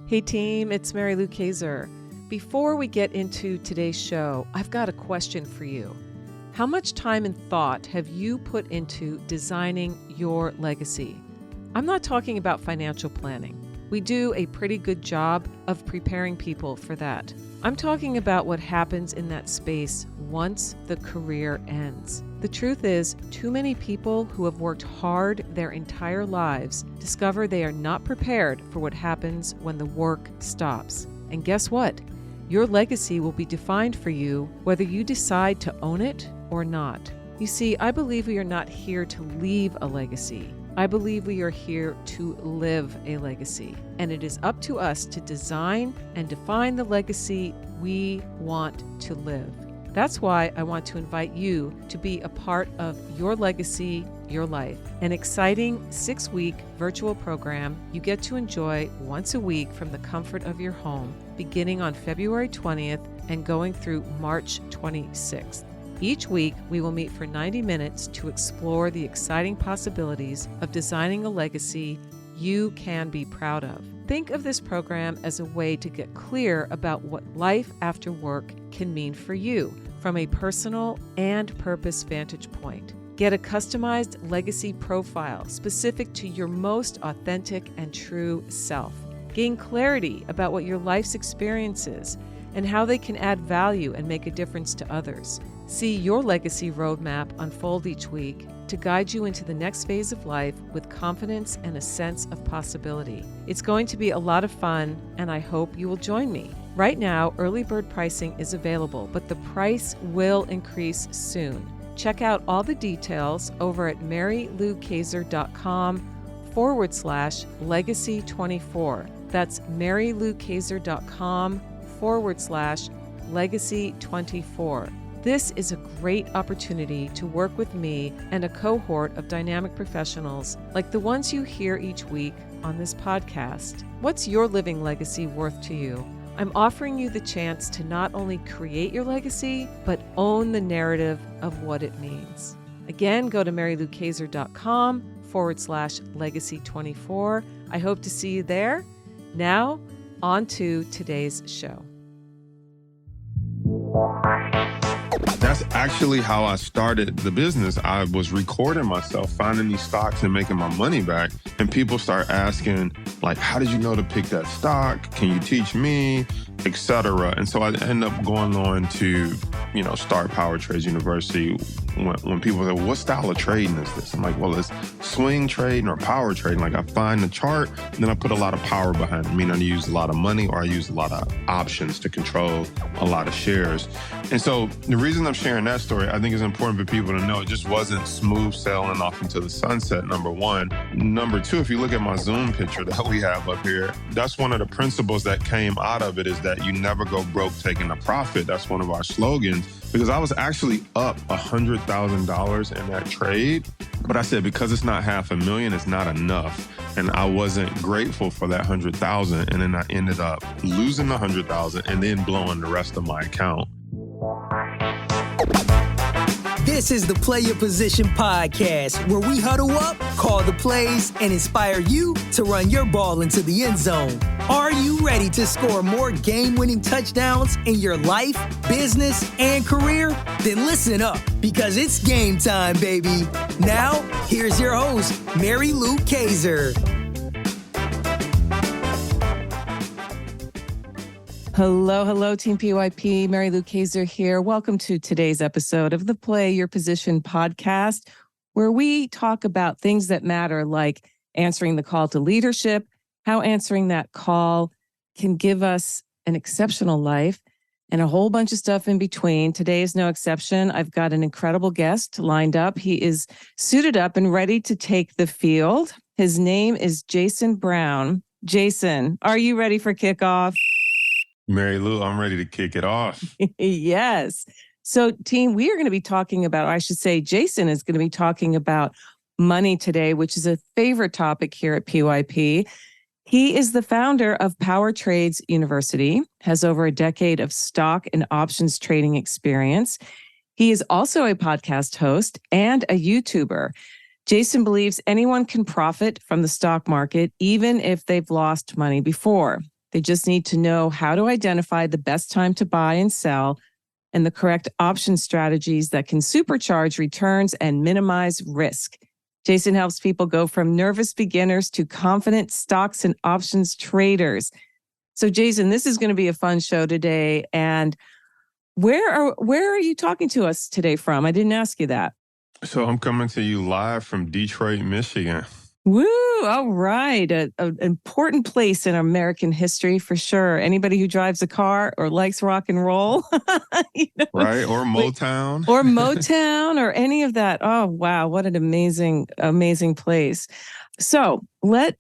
Hey team, it's Mary Lou Kayser. Before we get into today's show, I've got a question for you. How much time and thought have you put into designing your legacy? I'm not talking about financial planning. We do a pretty good job of preparing people for that. I'm talking about what happens in that space once the career ends. The truth is, too many people who have worked hard their entire lives discover they are not prepared for what happens when the work stops. And guess what? Your legacy will be defined for you whether you decide to own it or not. You see, I believe we are not here to leave a legacy. I believe we are here to live a legacy, and it is up to us to design and define the legacy we want to live. That's why I want to invite you to be a part of Your Legacy, Your Life, an exciting 6-week virtual program you get to enjoy once a week from the comfort of your home, beginning on February 20th and going through March 26th. Each week, we will meet for 90 minutes to explore the exciting possibilities of designing a legacy you can be proud of. Think of this program as a way to get clear about what life after work can mean for you from a personal and purpose vantage point. Get a customized legacy profile specific to your most authentic and true self. Gain clarity about what your life's experiences and how they can add value and make a difference to others. See your legacy roadmap unfold each week to guide you into the next phase of life with confidence and a sense of possibility. It's going to be a lot of fun, and I hope you will join me. Right now, early bird pricing is available, but the price will increase soon. Check out all the details over at maryloukayser.com/legacy24. That's maryloukayser.com/legacy24. This is a great opportunity to work with me and a cohort of dynamic professionals like the ones you hear each week on this podcast. What's your living legacy worth to you? I'm offering you the chance to not only create your legacy, but own the narrative of what it means. Again, go to maryloukayser.com/legacy24. I hope to see you there. Now, on to today's show. That's actually how I started the business. I was recording myself, finding these stocks and making my money back. And people start asking, like, how did you know to pick that stock? Can you teach me? Etc. And so I end up going on to, start Power Trades University. When people say, well, what style of trading is this? I'm like, well, it's swing trading or power trading. Like, I find the chart, and then I put a lot of power behind it. I mean, I use a lot of money, or I use a lot of options to control a lot of shares. And so the reason I'm sharing that story, I think is important for people to know. It just wasn't smooth sailing off into the sunset, number one. Number two, if you look at my Zoom picture that we have up here, that's one of the principles that came out of it, is that you never go broke taking a profit. That's one of our slogans, because I was actually up $100,000 in that trade. But I said, because it's not $500,000, it's not enough. And I wasn't grateful for that $100,000. And then I ended up losing the $100,000 and then blowing the rest of my account. This is the Player Position Podcast, where we huddle up, call the plays, and inspire you to run your ball into the end zone. Are you ready to score more game-winning touchdowns in your life, business, and career? Then listen up, because it's game time, baby. Now, here's your host, Mary Lou Kayser. Hello, Team PYP. Mary Lou Kayser here. Welcome to today's episode of the Play Your Position podcast, where we talk about things that matter, like answering the call to leadership, how answering that call can give us an exceptional life, and a whole bunch of stuff in between. Today is no exception. I've got an incredible guest lined up. He is suited up and ready to take the field. His name is Jason Brown. Jason, are you ready for kickoff? Mary Lou, I'm ready to kick it off. Yes. So, team, we are going to be talking about, or I should say, Jason is going to be talking about money today, which is a favorite topic here at PYP. He is the founder of Power Trades University, has over a decade of stock and options trading experience. He is also a podcast host and a YouTuber. Jason believes anyone can profit from the stock market, even if they've lost money before. They just need to know how to identify the best time to buy and sell and the correct option strategies that can supercharge returns and minimize risk. Jason helps people go from nervous beginners to confident stocks and options traders. So, Jason, this is going to be a fun show today. And where are you talking to us today from? I didn't ask you that. So I'm coming to you live from Detroit, Michigan. Woo! All right. An important place in American history for sure. Anybody who drives a car or likes rock and roll, right? Or Motown. Or Motown or any of that. Oh, wow. What an amazing, amazing place. So let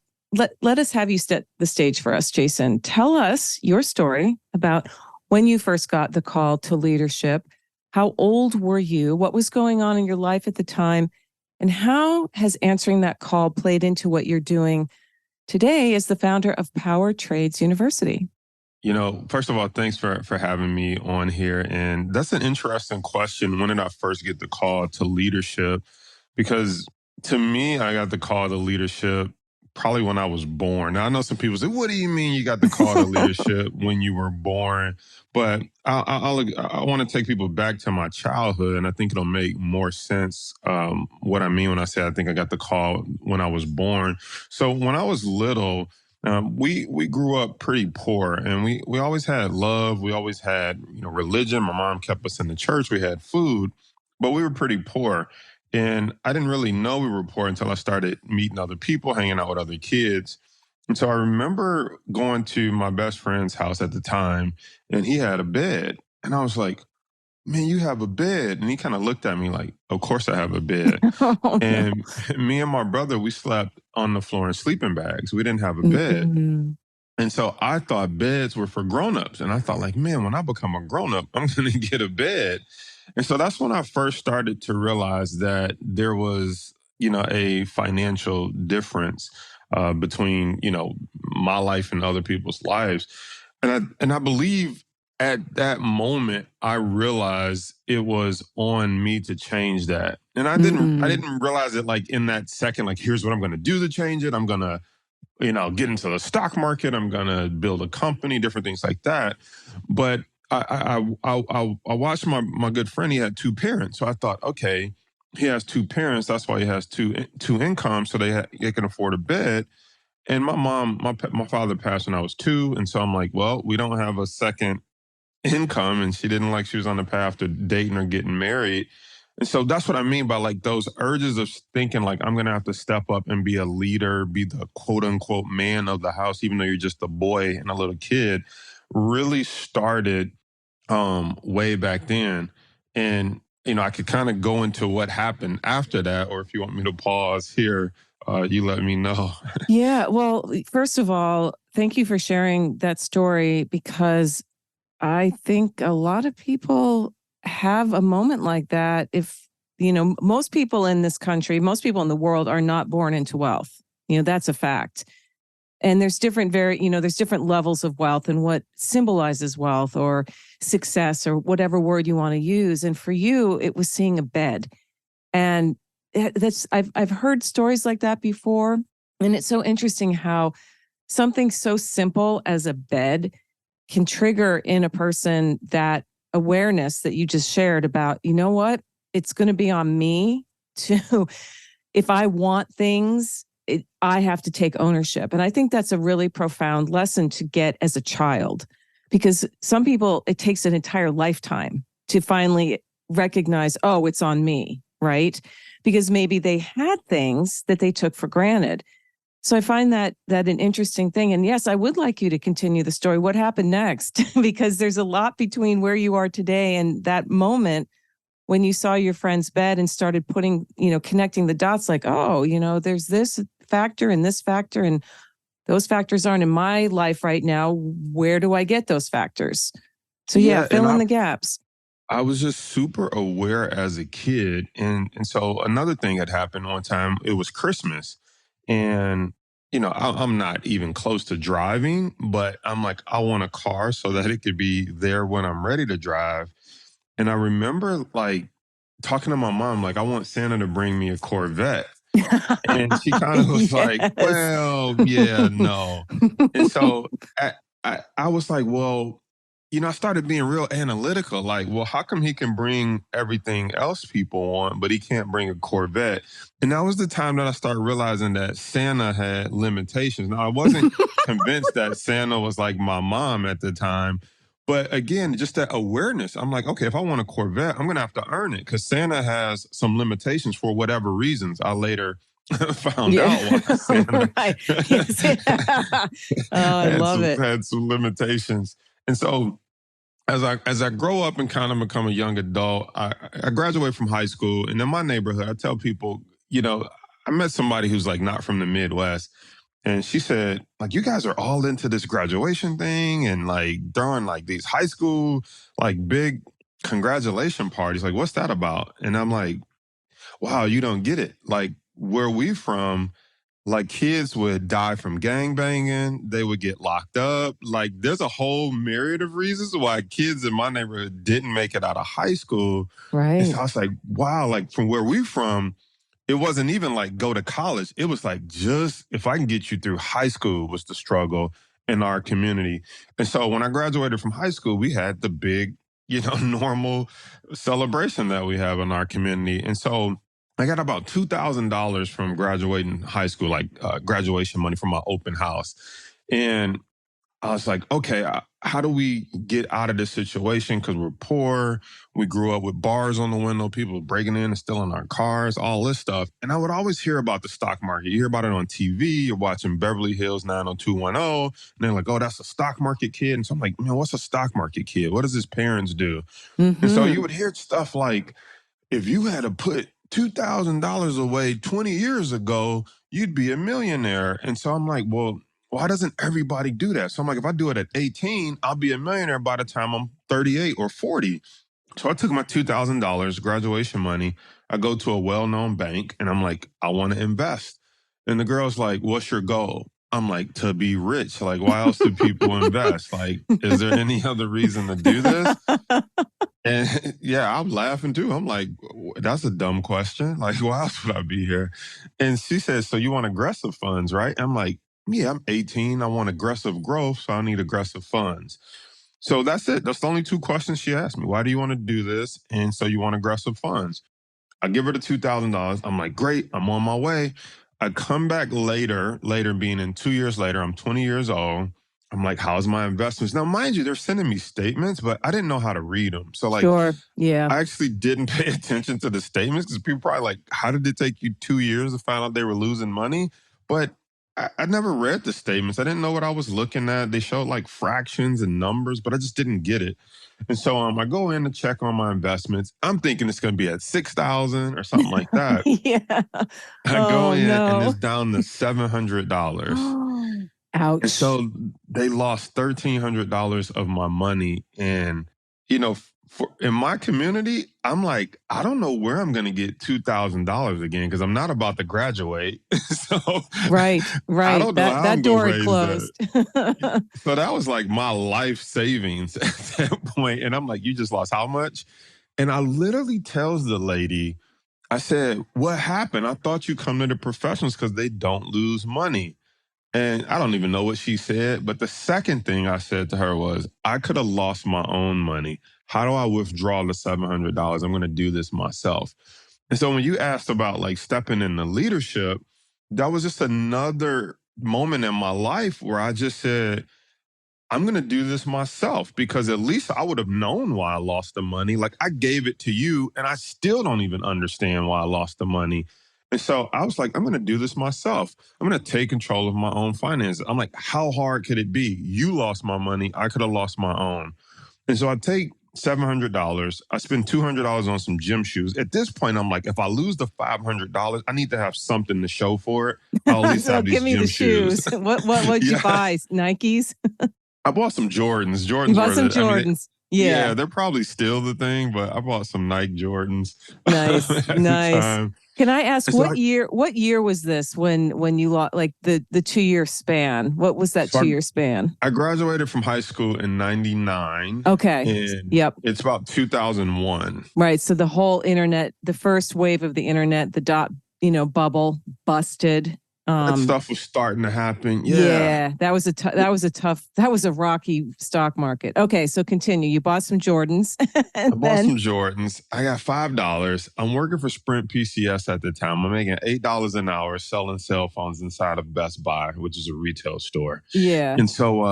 us have you set the stage for us, Jason. Tell us your story about when you first got the call to leadership. How old were you? What was going on in your life at the time? And how has answering that call played into what you're doing today as the founder of Power Trades University? First of all, thanks for having me on here. And that's an interesting question. When did I first get the call to leadership? Because to me, I got the call to leadership probably when I was born. Now, I know some people say, what do you mean you got the call to leadership when you were born? But I want to take people back to my childhood, and I think it'll make more sense what I mean when I say I think I got the call when I was born. So when I was little, we grew up pretty poor, and we always had love. We always had religion. My mom kept us in the church. We had food, but we were pretty poor. And I didn't really know we were poor until I started meeting other people, hanging out with other kids. And so I remember going to my best friend's house at the time, and he had a bed. And I was like, man, you have a bed. And he kind of looked at me like, of course I have a bed. And me and my brother, we slept on the floor in sleeping bags. We didn't have a bed. Mm-hmm. And so I thought beds were for grownups. And I thought like, man, when I become a grownup, I'm going to get a bed. And so that's when I first started to realize that there was, a financial difference between, my life and other people's lives. And I believe at that moment, I realized it was on me to change that. And I didn't realize it like in that second, like, here's what I'm going to do to change it. I'm going to get into the stock market. I'm going to build a company, different things like that. But I watched my good friend. He had two parents. So I thought, okay, he has two parents. That's why he has two incomes. So they can afford a bed. And my father passed when I was 2. And so I'm like, well, we don't have a second income. And she didn't like she was on the path to dating or getting married. And so that's what I mean by like those urges of thinking like I'm going to have to step up and be a leader, be the quote unquote man of the house, even though you're just a boy and a little kid, really started way back then. And, I could kind of go into what happened after that, or if you want me to pause here, you let me know. Yeah. Well, first of all, thank you for sharing that story, because I think a lot of people have a moment like that. If, most people in this country, most people in the world are not born into wealth. That's a fact. And there's different there's different levels of wealth and what symbolizes wealth or success or whatever word you want to use. And for you, it was seeing a bed. And I've heard stories like that before. And it's so interesting how something so simple as a bed can trigger in a person that awareness that you just shared about, what? It's going to be on me to, if I want things, I have to take ownership. And I think that's a really profound lesson to get as a child, because some people, it takes an entire lifetime to finally recognize, oh, it's on me, right? Because maybe they had things that they took for granted. So I find that an interesting thing. And yes, I would like you to continue the story. What happened next? Because there's a lot between where you are today and that moment when you saw your friend's bed and started putting, connecting the dots like, oh, there's this factor and this factor, and those factors aren't in my life right now. Where do I get those factors? So fill in the gaps. I was just super aware as a kid. And so another thing had happened one time, it was Christmas. And, I'm not even close to driving, but I'm like, I want a car so that it could be there when I'm ready to drive. And I remember like talking to my mom, like, I want Santa to bring me a Corvette. And she kind of was like, well, yeah, no. And so I was like, well, I started being real analytical. Like, well, how come he can bring everything else people want, but he can't bring a Corvette? And that was the time that I started realizing that Santa had limitations. Now, I wasn't convinced that Santa was like my mom at the time. But again, just that awareness. I'm like, okay, if I want a Corvette, I'm going to have to earn it because Santa has some limitations for whatever reasons. I later found out why Santa Right. Yes. I love it. had some limitations. And so as I grow up and kind of become a young adult, I graduate from high school. And in my neighborhood, I tell people, I met somebody who's like not from the Midwest. And she said, like, you guys are all into this graduation thing and like throwing like these high school, like big congratulation parties. Like, what's that about? And I'm like, wow, you don't get it. Like, where we from, like kids would die from gang banging, they would get locked up. Like there's a whole myriad of reasons why kids in my neighborhood didn't make it out of high school. Right. And so I was like, wow, like from where we from, it wasn't even like go to college. It was like just if I can get you through high school was the struggle in our community. And so when I graduated from high school, we had the big, normal celebration that we have in our community. And so I got about $2,000 from graduating high school, like graduation money from my open house. And I was like, okay, how do we get out of this situation? Because we're poor. We grew up with bars on the window, people breaking in and stealing our cars, all this stuff. And I would always hear about the stock market. You hear about it on TV. You're watching Beverly Hills 90210. And they're like, oh, that's a stock market kid. And so I'm like, man, what's a stock market kid? What does his parents do? Mm-hmm. And so you would hear stuff like, if you had to put $2,000 away 20 years ago, you'd be a millionaire. And so I'm like, well, why doesn't everybody do that? So I'm like, if I do it at 18, I'll be a millionaire by the time I'm 38 or 40. So I took my $2,000 graduation money. I go to a well-known bank and I'm like, I want to invest. And the girl's like, what's your goal? I'm like, to be rich. Like, why else do people invest? Like, is there any other reason to do this? And yeah, I'm laughing too. I'm like, that's a dumb question. Like, why else would I be here? And she says, so you want aggressive funds, right? I'm like, yeah, I'm 18. I want aggressive growth, so I need aggressive funds. So that's it. That's the only two questions she asked me. Why do you want to do this? And so you want aggressive funds. I give her the $2,000. I'm like, great, I'm on my way. I come back later being in 2 years later, I'm 20 years old. I'm like, how's my investments? Now, mind you, they're sending me statements, but I didn't know how to read them. So like, Sure. Yeah. I actually didn't pay attention to the statements because people probably like, how did it take you 2 years to find out they were losing money? But I never read the statements. I didn't know what I was looking at. They showed like fractions and numbers, but I just didn't get it. And so I go in to check on my investments. I'm thinking it's going to be at 6,000 or something like that. Yeah. I go in and no. it's down to $700. Ouch. And so they lost $1,300 of my money. And, in my community, I'm like, I don't know where I'm going to get $2,000 again because I'm not about to graduate. So right. I don't know how that I'm door gonna had raise closed. that. So that was like my life savings at that point. And I'm like, you just lost how much? And I literally tells the lady, I said, what happened? I thought you come to the professionals because they don't lose money. And I don't even know what she said, but the second thing I said to her was, I could have lost my own money. How do I withdraw the $700? I'm going to do this myself. And so when you asked about like stepping into leadership, that was just another moment in my life where I just said, I'm going to do this myself because at least I would have known why I lost the money. Like I gave it to you and I still don't even understand why I lost the money. And so I was like, I'm going to do this myself. I'm going to take control of my own finances. I'm like, how hard could it be? You lost my money. I could have lost my own. And so I take $700. I spend $200 on some gym shoes. At this point, I'm like, if I lose the $500, I need to have something to show for it. I'll at least So have these give me gym the shoes. What'd you buy? Nikes? I bought some Jordans. You bought some Jordans. Yeah, they're probably still the thing, but I bought some Nike Jordans. Nice, at the nice. time. Can I ask And so what year was this when you lost, like the 2-year span? What was that So 2-year span? I graduated from high school in 99. Okay. And Yep. it's about 2001. Right. So the whole internet, the first wave of the internet, the bubble busted. That stuff was starting to happen. Yeah, that was a rocky stock market. Okay, so continue. You bought some Jordans. I bought some Jordans. I got $5. I'm working for Sprint PCS at the time. I'm making $8 an hour selling cell phones inside of Best Buy, which is a retail store. Yeah. And so,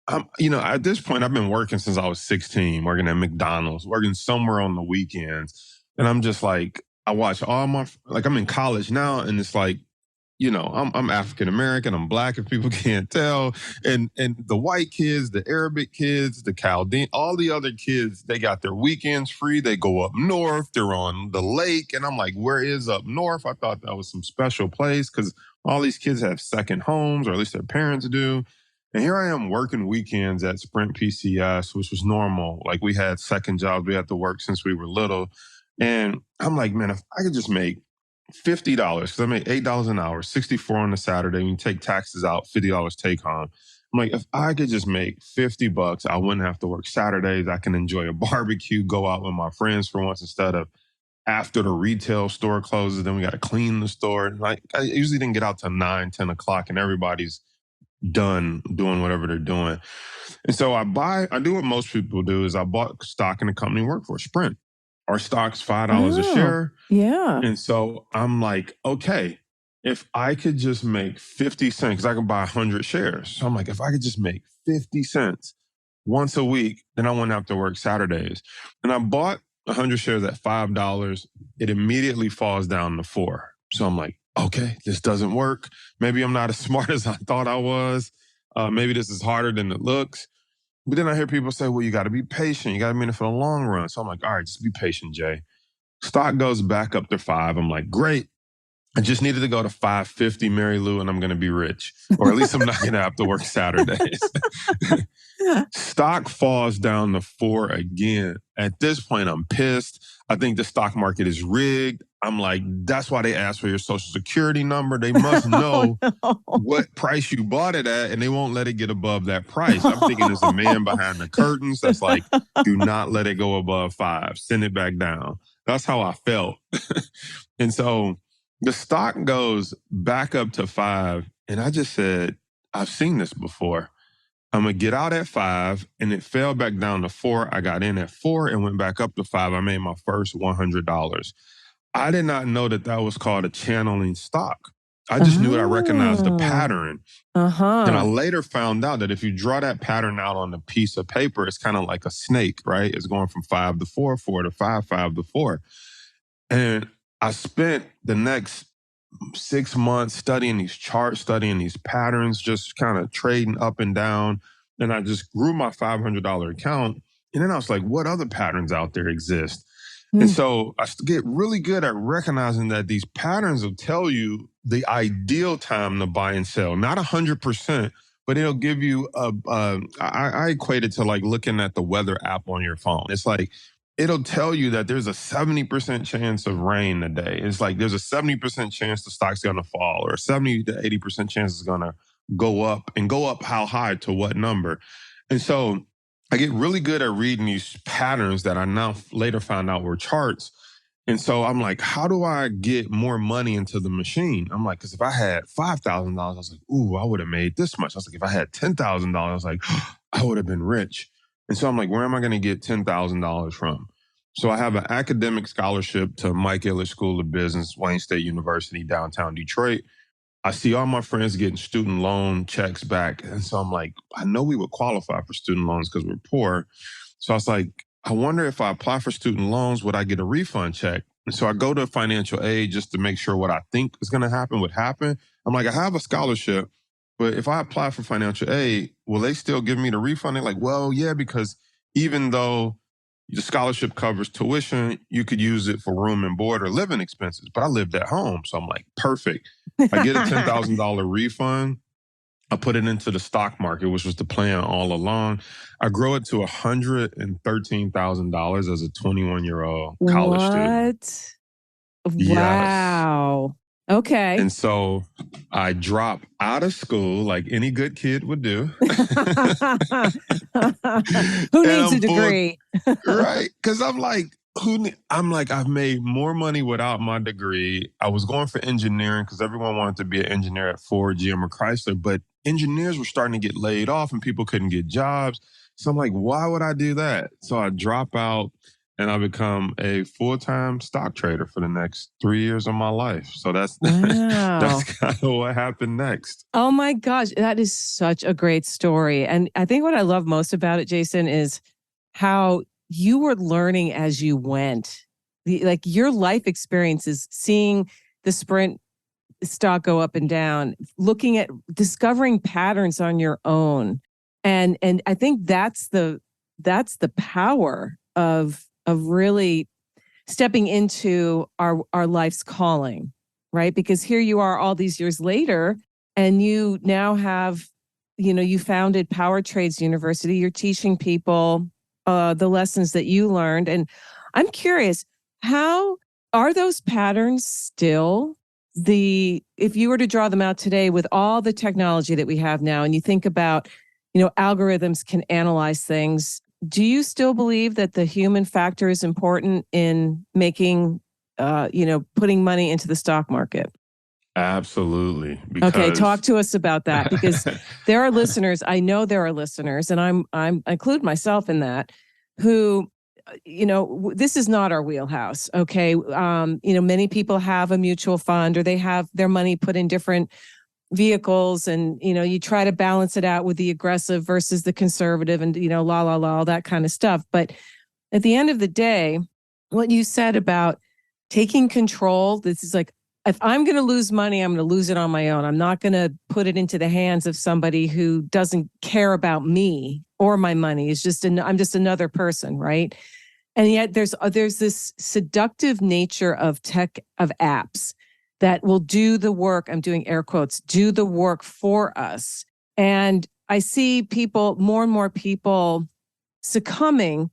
at this point, I've been working since I was 16, working at McDonald's, working somewhere on the weekends. And I'm just like, I watch I'm in college now, and it's like, I'm African American, I'm Black, if people can't tell. And the white kids, the Arabic kids, the Chaldean, all the other kids, they got their weekends free. They go up north, they're on the lake. And I'm like, where is up north? I thought that was some special place because all these kids have second homes, or at least their parents do. And here I am working weekends at Sprint PCS, which was normal. Like, we had second jobs we had to work since we were little. And I'm like, man, if I could just make $50, because I make $8 an hour, 64 on a Saturday. When you take taxes out, $50 take home. I'm like, if I could just make $50, I wouldn't have to work Saturdays. I can enjoy a barbecue, go out with my friends for once, instead of after the retail store closes, then we got to clean the store. Like, I usually didn't get out till 9, 10 o'clock, and everybody's done doing whatever they're doing. And so I do what most people do, is I bought stock in the company I work for, Sprint. Our stock's $5 a share. Yeah. And so I'm like, okay, if I could just make 50 cents, because I can buy 100 shares. So I'm like, if I could just make 50 cents once a week, then I wouldn't have to work Saturdays. And I bought 100 shares at $5. It immediately falls down to $4. So I'm like, okay, this doesn't work. Maybe I'm not as smart as I thought I was. Maybe this is harder than it looks. But then I hear people say, well, you got to be patient. You got to be in it for the long run. So I'm like, all right, just be patient, Jay. Stock goes back up to 5. I'm like, great. I just needed to go to 550, Mary Lou, and I'm going to be rich. Or at least I'm not going to have to work Saturdays. Stock falls down to 4 again. At this point, I'm pissed. I think the stock market is rigged. I'm like, that's why they ask for your social security number. They must know what price you bought it at, and they won't let it get above that price. I'm thinking there's a man behind the curtains that's like, do not let it go above 5. Send it back down. That's how I felt. And so the stock goes back up to 5, and I just said, I've seen this before. I'm going to get out at 5, and it fell back down to 4. I got in at 4 and went back up to 5. I made my first $100. I did not know that was called a channeling stock. I just knew that I recognized the pattern. And I later found out that if you draw that pattern out on a piece of paper, it's kind of like a snake, right? It's going from 5 to 4, 4 to 5, 5 to 4. And I spent the next 6 months studying these charts, studying these patterns, just kind of trading up and down. And I just grew my $500 account. And then I was like, what other patterns out there exist? And so I get really good at recognizing that these patterns will tell you the ideal time to buy and sell. Not 100%, but it'll give you I equate it to like looking at the weather app on your phone. It's like, it'll tell you that there's a 70% chance of rain today. It's like there's a 70% chance the stock's going to fall, or a 70 to 80% chance it's going to go up, and go up how high to what number. And so I get really good at reading these patterns that I now later found out were charts. And so I'm like, how do I get more money into the machine? I'm like, because if I had $5,000, I was like, ooh, I would have made this much. I was like, if I had $10,000, I was like, I would have been rich. And so I'm like, where am I going to get $10,000 from? So I have an academic scholarship to Mike Ilitch School of Business, Wayne State University, downtown Detroit. I see all my friends getting student loan checks back. And so I'm like, I know we would qualify for student loans because we're poor. So I was like, I wonder if I apply for student loans, would I get a refund check? And so I go to financial aid just to make sure what I think is going to happen would happen. I'm like, I have a scholarship, but if I apply for financial aid, will they still give me the refund? They're like, well, yeah, because even though the scholarship covers tuition, you could use it for room and board or living expenses. But I lived at home. So I'm like, perfect. I get a $10,000 refund. I put it into the stock market, which was the plan all along. I grow it to $113,000 as a 21-year-old college student. Wow. Yes. Okay. And so I drop out of school like any good kid would do. Who needs a degree? Right. Because I'm like, I'm like, I've made more money without my degree. I was going for engineering because everyone wanted to be an engineer at Ford, GM, or Chrysler, but engineers were starting to get laid off and people couldn't get jobs. So I'm like, why would I do that? So I drop out and I become a full-time stock trader for the next 3 years of my life. So that's Wow. that's kind of what happened next. Oh my gosh, that is such a great story. And I think what I love most about it, Jason, is how you were learning as you went. Like your life experiences, seeing the Sprint stock go up and down, looking at discovering patterns on your own. And I think that's the power of really stepping into our life's calling, right? Because here you are all these years later, and you now have, you founded Power Trades University. You're teaching people the lessons that you learned. And I'm curious, how are those patterns still if you were to draw them out today with all the technology that we have now, and you think about, algorithms can analyze things, do you still believe that the human factor is important in making, putting money into the stock market? Absolutely. Okay, talk Because to us about that, because there are listeners. I know there are listeners, and I include myself in that, who, this is not our wheelhouse. Okay, many people have a mutual fund, or they have their money put in different vehicles, and you try to balance it out with the aggressive versus the conservative, and all that kind of stuff. But at the end of the day, what you said about taking control, this is like, if I'm going to lose money, I'm going to lose it on my own. I'm not going to put it into the hands of somebody who doesn't care about me or my money. I'm just another person, right? And yet there's this seductive nature of tech, of apps that will do the work. I'm doing air quotes, do the work for us. And I see more and more people succumbing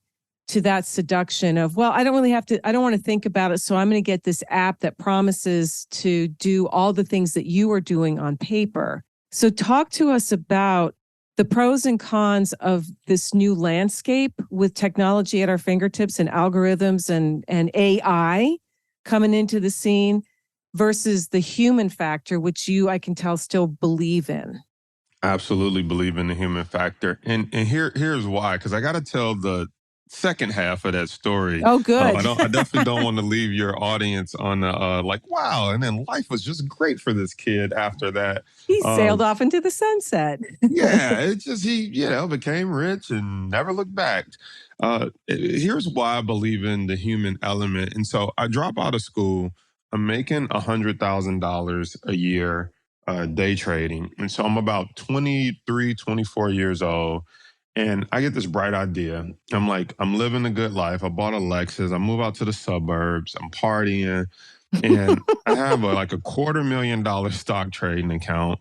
to that seduction of, well, I don't want to think about it. So I'm going to get this app that promises to do all the things that you are doing on paper. So talk to us about the pros and cons of this new landscape with technology at our fingertips and algorithms and AI coming into the scene versus the human factor, which I can tell, still believe in. absolutely believe in the human factor. And here's why, because I got to tell the second half of that story. Oh, good. I definitely don't want to leave your audience on like, wow, and then life was just great for this kid after that. He sailed Um, off into the sunset. yeah, it's just he, became rich and never looked back. Here's why I believe in the human element. And so I drop out of school. I'm making $100,000 a year day trading. And so I'm about 23, 24 years old. And I get this bright idea. I'm like, I'm living a good life. I bought a Lexus. I move out to the suburbs. I'm partying. And I have like $250,000 stock trading account.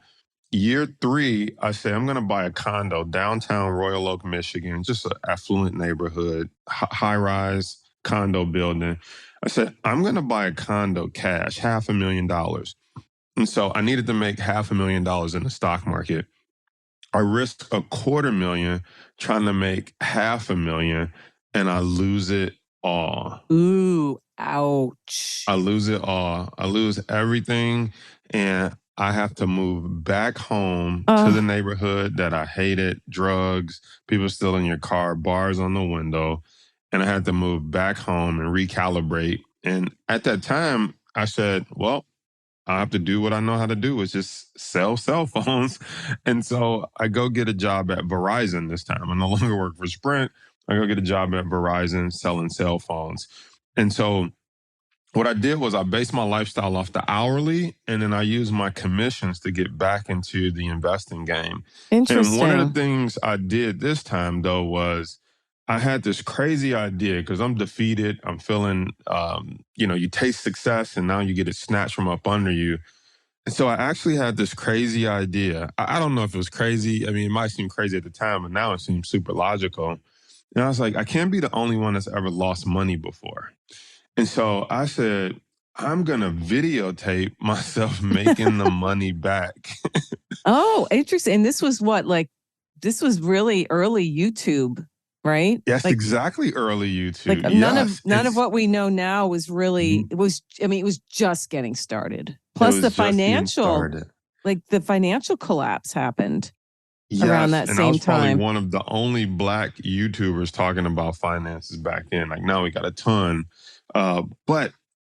Year 3, I say I'm going to buy a condo downtown Royal Oak, Michigan, just an affluent neighborhood, high-rise condo building. I said, I'm going to buy a condo cash, $500,000. And so I needed to make $500,000 in the stock market. I risked $250,000 trying to make $500,000, and I lose it all. Ooh, ouch. I lose it all. I lose everything, and I have to move back home to the neighborhood that I hated, drugs, people still in your car, bars on the window. And I had to move back home and recalibrate. And at that time, I said, well, I have to do what I know how to do, is just sell cell phones. And so I go get a job at Verizon this time. I no longer work for Sprint. I go get a job at Verizon selling cell phones. And so what I did was I based my lifestyle off the hourly, and then I used my commissions to get back into the investing game. And one of the Interesting. things I did this time, though, was I had this crazy idea because I'm defeated. I'm feeling, you taste success and now you get it snatched from up under you. And so I actually had this crazy idea. I don't know if it was crazy. I mean, it might seem crazy at the time, but now it seems super logical. And I was like, I can't be the only one that's ever lost money before. And so I said, I'm going to videotape myself making the money back. Oh, interesting. And this was what, like, this was really early YouTube. right? That's Like, exactly early YouTube. none of what we know now was really, it was just getting started. It Plus was just getting started. the financial collapse happened around Yes, that and I same was probably time. one of the only Black YouTubers talking about finances back then. Like now we got a ton, but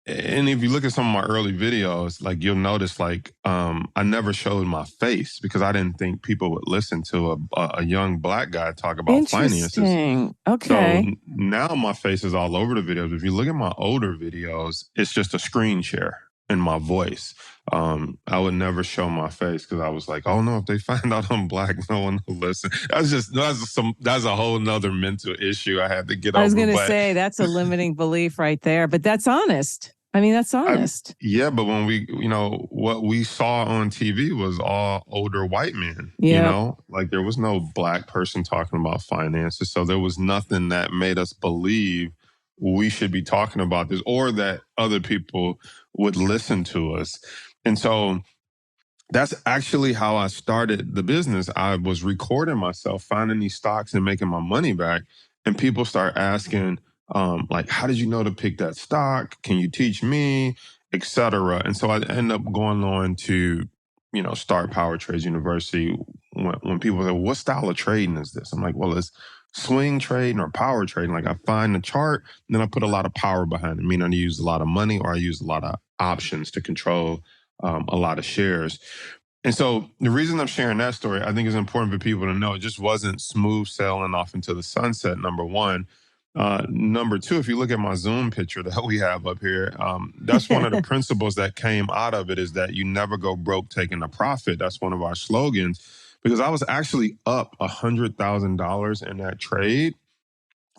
and if you look at some of my early videos, like you'll notice, like I never showed my face because I didn't think people would listen to a young Black guy talk about finances. Interesting. So Okay. now my face is all over the videos. If you look at my older videos, it's just a screen share and my voice. I would never show my face because I was like, oh no, if they find out I'm Black, no one will listen. That's a whole nother mental issue I had to get I was over. going to But say that's a limiting belief right there, but that's honest. I mean, that's honest. yeah, but when what we saw on TV was all older white men, Yeah. like there was no Black person talking about finances. So there was nothing that made us believe we should be talking about this or that other people would listen to us. And so that's actually how I started the business. I was recording myself, finding these stocks and making my money back. And people start asking, like, how did you know to pick that stock? Can you teach me, et cetera? And so I end up going on to, start Power Trades University. When people say, what style of trading is this? I'm like, well, it's swing trading or power trading. Like I find the chart, and then I put a lot of power behind it. Meaning I use a lot of money or I use a lot of options to control a lot of shares. And so the reason I'm sharing that story, I think is important for people to know. It just wasn't smooth sailing off into the sunset, number one. Number two, if you look at my Zoom picture that we have up here, that's one of the principles that came out of it is that you never go broke taking a profit. That's one of our slogans because I was actually up $100,000 in that trade.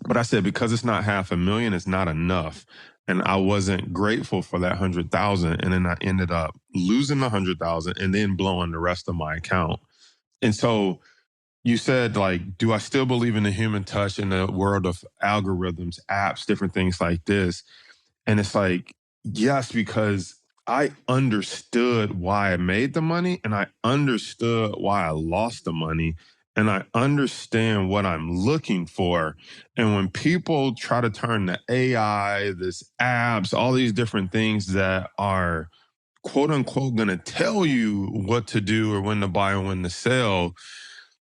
But I said, because it's not $500,000, it's not enough. And I wasn't grateful for that 100,000. And then I ended up losing 100,000 and then blowing the rest of my account. And so you said, like, do I still believe in the human touch in the world of algorithms, apps, different things like this? And it's like, yes, because I understood why I made the money and I understood why I lost the money. And I understand what I'm looking for. And when people try to turn the AI, this apps, all these different things that are quote unquote going to tell you what to do or when to buy or when to sell,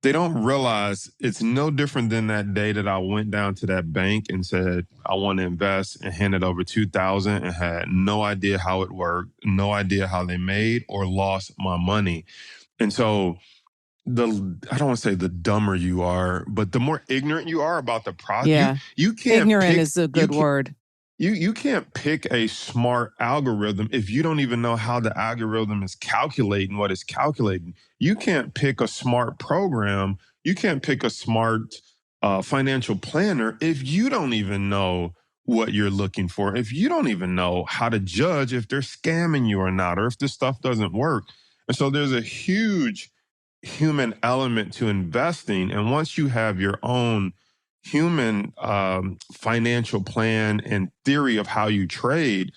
they don't realize it's no different than that day that I went down to that bank and said, I want to invest and handed over 2,000 and had no idea how it worked, no idea how they made or lost my money. And so I don't want to say the dumber you are, but the more ignorant you are about the process, Yeah. you can't Ignorant pick, is a good word. You can't pick a smart algorithm if you don't even know how the algorithm is calculating what it's calculating. You can't pick a smart program. You can't pick a smart financial planner if you don't even know what you're looking for. If you don't even know how to judge if they're scamming you or not, or if this stuff doesn't work. And so there's a huge human element to investing. And once you have your own human financial plan and theory of how you trade,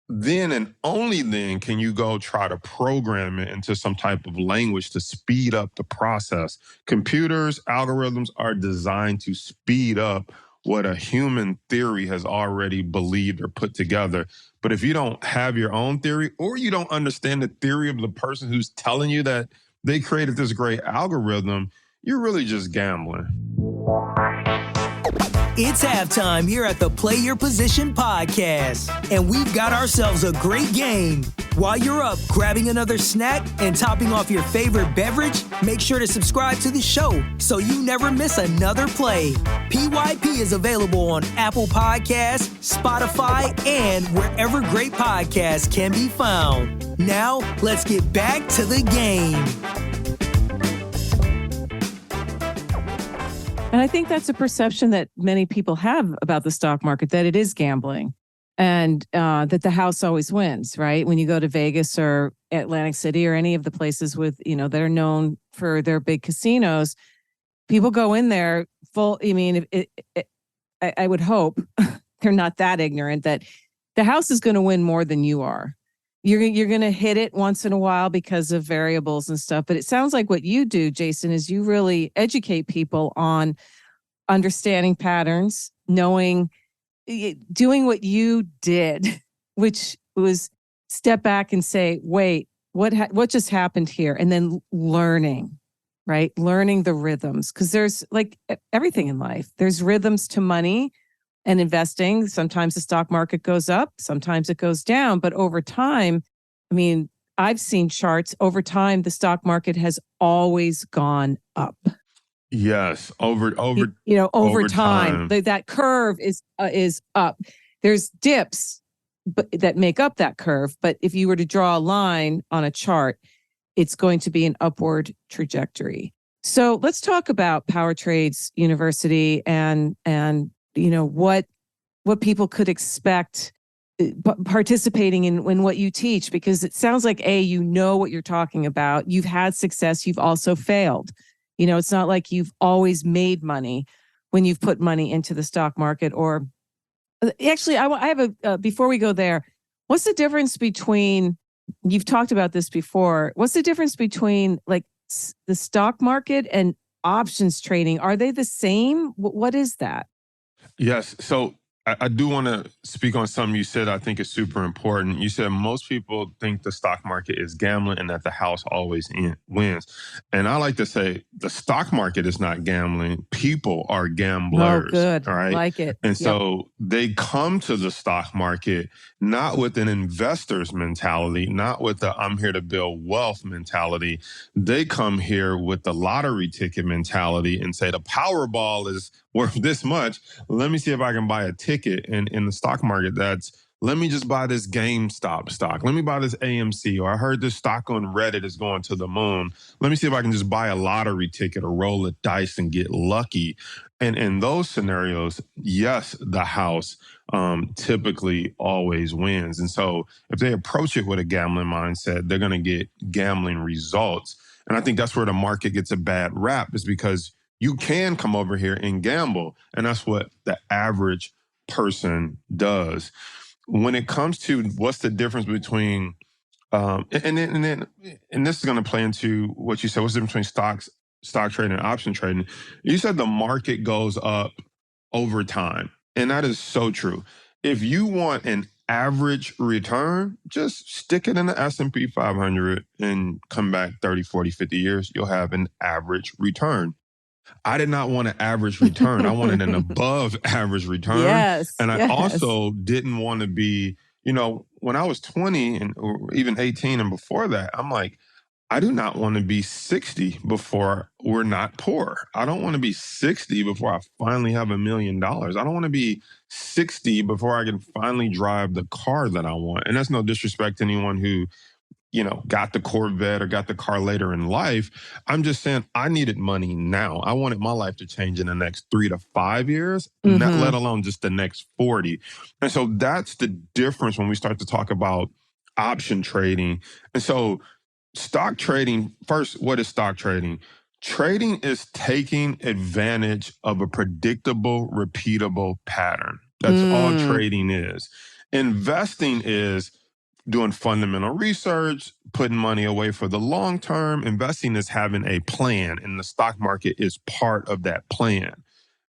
then and only then can you go try to program it into some type of language to speed up the process. Computers, algorithms are designed to speed up what a human theory has already believed or put together. But if you don't have your own theory or you don't understand the theory of the person who's telling you that they created this great algorithm, you're really just gambling. It's halftime here at the Play Your Position podcast, and we've got ourselves a great game. While you're up grabbing another snack and topping off your favorite beverage, make sure to subscribe to the show so you never miss another play. PYP is available on Apple Podcasts, Spotify, and wherever great podcasts can be found. Now, let's get back to the game. And I think that's a perception that many people have about the stock market, that it is gambling and that the house always wins, right? When you go to Vegas or Atlantic City or any of the places with, that are known for their big casinos, people go in there full. I mean, I would hope they're not that ignorant that the house is going to win more than you are. You're going to hit it once in a while because of variables and stuff. But it sounds like what you do, Jason, is you really educate people on understanding patterns, doing what you did, which was step back and say, wait, what just happened here? And then learning, right? Learning the rhythms, because there's like everything in life. There's rhythms to money and investing. Sometimes the stock market goes up, sometimes it goes down, but over time, I mean, I've seen charts over time, the stock market has always gone up. Yes, over Over over time, time. that curve is up. There's dips that make up that curve, but if you were to draw a line on a chart, it's going to be an upward trajectory. So let's talk about Power Trades University and what people could expect participating in what you teach, because it sounds like you know what you're talking about. You've had success. You've also failed. It's not like you've always made money when you've put money into the stock market. Or actually, I have before we go there, what's the difference between, you've talked about this before, what's the difference between like the stock market and options trading? Are they the same? What is that? Yes. So I do want to speak on something you said I think is super important. You said most people think the stock market is gambling and that the house always wins. And I like to say the stock market is not gambling. People are Oh, gamblers. good. All right. Like it. And Yep. so they come to the stock market not with an investor's mentality, not with the I'm here to build wealth mentality. They come here with the lottery ticket mentality and say the Powerball is worth this much. Let me see if I can buy a ticket in the stock market let me just buy this GameStop stock. Let me buy this AMC, or I heard this stock on Reddit is going to the moon. Let me see if I can just buy a lottery ticket or roll a dice and get lucky. And in those scenarios, yes, the house typically always wins. And so if they approach it with a gambling mindset, they're going to get gambling results. And I think that's where the market gets a bad rap, is because you can come over here and gamble. And that's what the average person does. When it comes to what's the difference between, and this is going to play into what you said, what's the difference between stock trading and option trading? You said the market goes up over time. And that is so true. If you want an average return, just stick it in the S&P 500 and come back 30, 40, 50 years, you'll have an average return. I did not want an average return. I wanted an above average return. Yes. And I yes. also didn't want to be, when I was 20 or even 18 and before that, I'm like, I do not want to be 60 before we're not poor. I don't want to be 60 before I finally have $1 million. I don't want to be 60 before I can finally drive the car that I want. And that's no disrespect to anyone who got the Corvette or got the car later in life. I'm just saying I needed money now. I wanted my life to change in the next 3 to 5 years, not let alone just the next 40. And so that's the difference when we start to talk about option trading. And so stock trading, first, what is stock trading? Trading is taking advantage of a predictable, repeatable pattern. That's all trading is. Investing is doing fundamental research, putting money away for the long term. Investing is having a plan, and the stock market is part of that plan.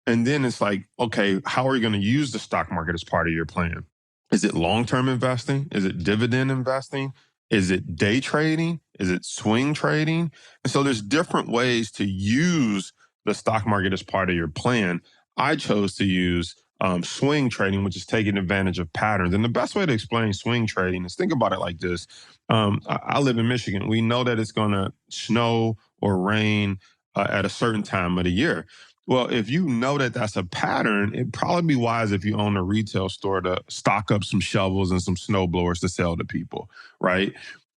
And then it's like, okay, how are you going to use the stock market as part of your plan? Is it long-term investing? Is it dividend investing? Is it day trading? Is it swing trading? And so there's different ways to use the stock market as part of your plan. I chose to use swing trading, which is taking advantage of patterns. And the best way to explain swing trading is think about it like this. I live in Michigan. We know that it's going to snow or rain at a certain time of the year. Well, if you know that that's a pattern, it'd probably be wise if you own a retail store to stock up some shovels and some snow blowers to sell to people, right?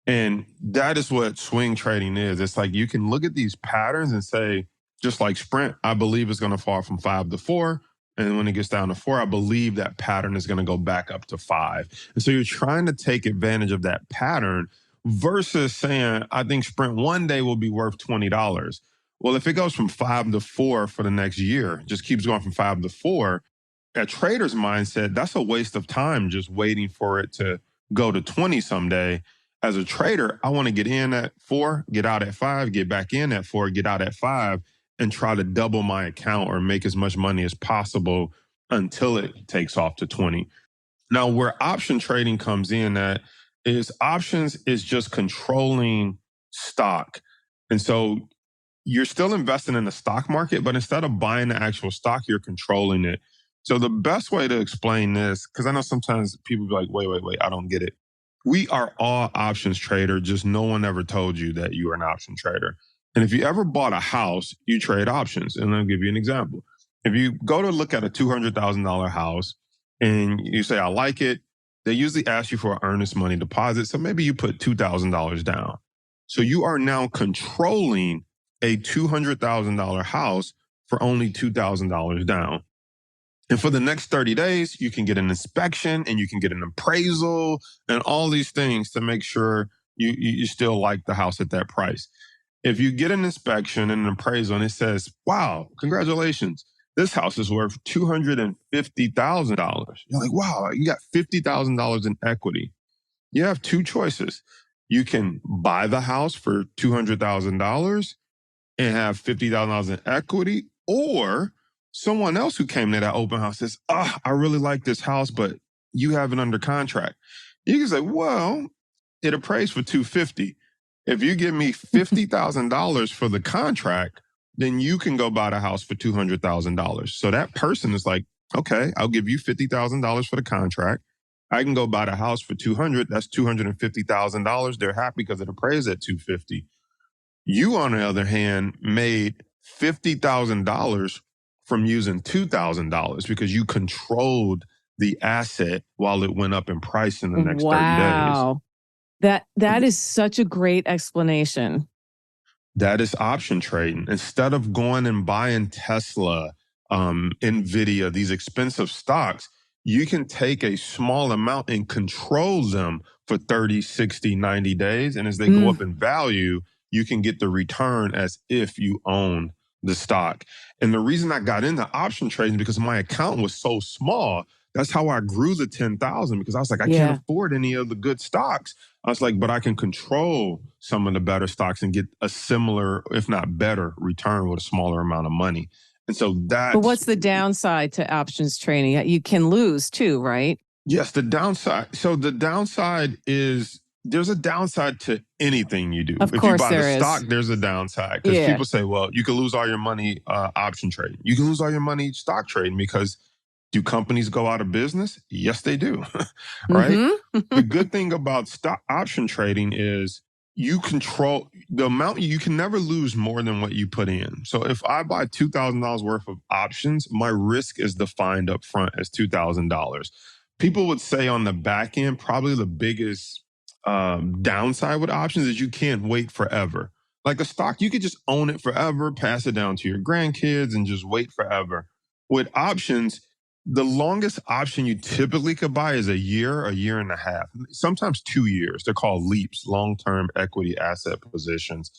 And that is what swing trading is. It's like you can look at these patterns and say, just like Sprint, I believe it's going to fall from 5 to 4. And when it gets down to 4, I believe that pattern is going to go back up to 5. And so you're trying to take advantage of that pattern versus saying, I think Sprint one day will be worth $20. Well, if it goes from 5 to 4 for the next year, just keeps going from 5 to 4, a trader's mindset, that's a waste of time just waiting for it to go to 20 someday. As a trader, I want to get in at 4, get out at 5, get back in at 4, get out at 5. and try to double my account or make as much money as possible until it takes off to 20. Now, where option trading comes in at is options is just controlling stock. And so you're still investing in the stock market, but instead of buying the actual stock, you're controlling it. So the best way to explain this, because I know sometimes people be like, wait, I don't get it. We are all options trader, just no one ever told you that you are an option trader. And if you ever bought a house, you trade options. And I'll give you an example. If you go to look at a $200,000 house and you say, I like it, they usually ask you for an earnest money deposit. So maybe you put $2,000 down. So you are now controlling a $200,000 house for only $2,000 down. And for the next 30 days, you can get an inspection and you can get an appraisal and all these things to make sure you still like the house at that price. If you get an inspection and an appraisal and it says, wow, congratulations, this house is worth $250,000. You're like, wow, you got $50,000 in equity. You have two choices. You can buy the house for $200,000 and have $50,000 in equity, or someone else who came to that open house says, I really like this house, but you have it under contract. You can say, well, it appraised for $250,000. If you give me $50,000 for the contract, then you can go buy the house for $200,000. So that person is like, okay, I'll give you $50,000 for the contract. I can go buy the house for $200,000. That's $250,000. They're happy because it appraised at $250,000. You, on the other hand, made $50,000 from using $2,000 because you controlled the asset while it went up in price in the next 30 days. Wow. That is such a great explanation. That is option trading. Instead of going and buying Tesla, Nvidia, these expensive stocks, you can take a small amount and control them for 30, 60, 90 days. And as they go up in value, you can get the return as if you own the stock. And the reason I got into option trading is because my account was so small. That's how I grew the 10,000, because I was like, I can't afford any of the good stocks. I was like, but I can control some of the better stocks and get a similar, if not better, return with a smaller amount of money. And so that's... But what's the downside to options trading? You can lose too, right? Yes, the downside. So the downside is there's a downside to anything you do. Of course there is. If you buy the stock, there's a downside. Because people say, well, you can lose all your money option trading. You can lose all your money stock trading because do companies go out of business? Yes, they do. Right? The good thing about stock option trading is you control the amount. You can never lose more than what you put in. So if I buy $2,000 worth of options, my risk is defined up front as $2,000. People would say on the back end, probably the biggest downside with options is you can't wait forever. Like a stock, you could just own it forever, pass it down to your grandkids, and just wait forever. With options, the longest option you typically could buy is a year and a half, sometimes 2 years. They're called LEAPs, long-term equity asset positions.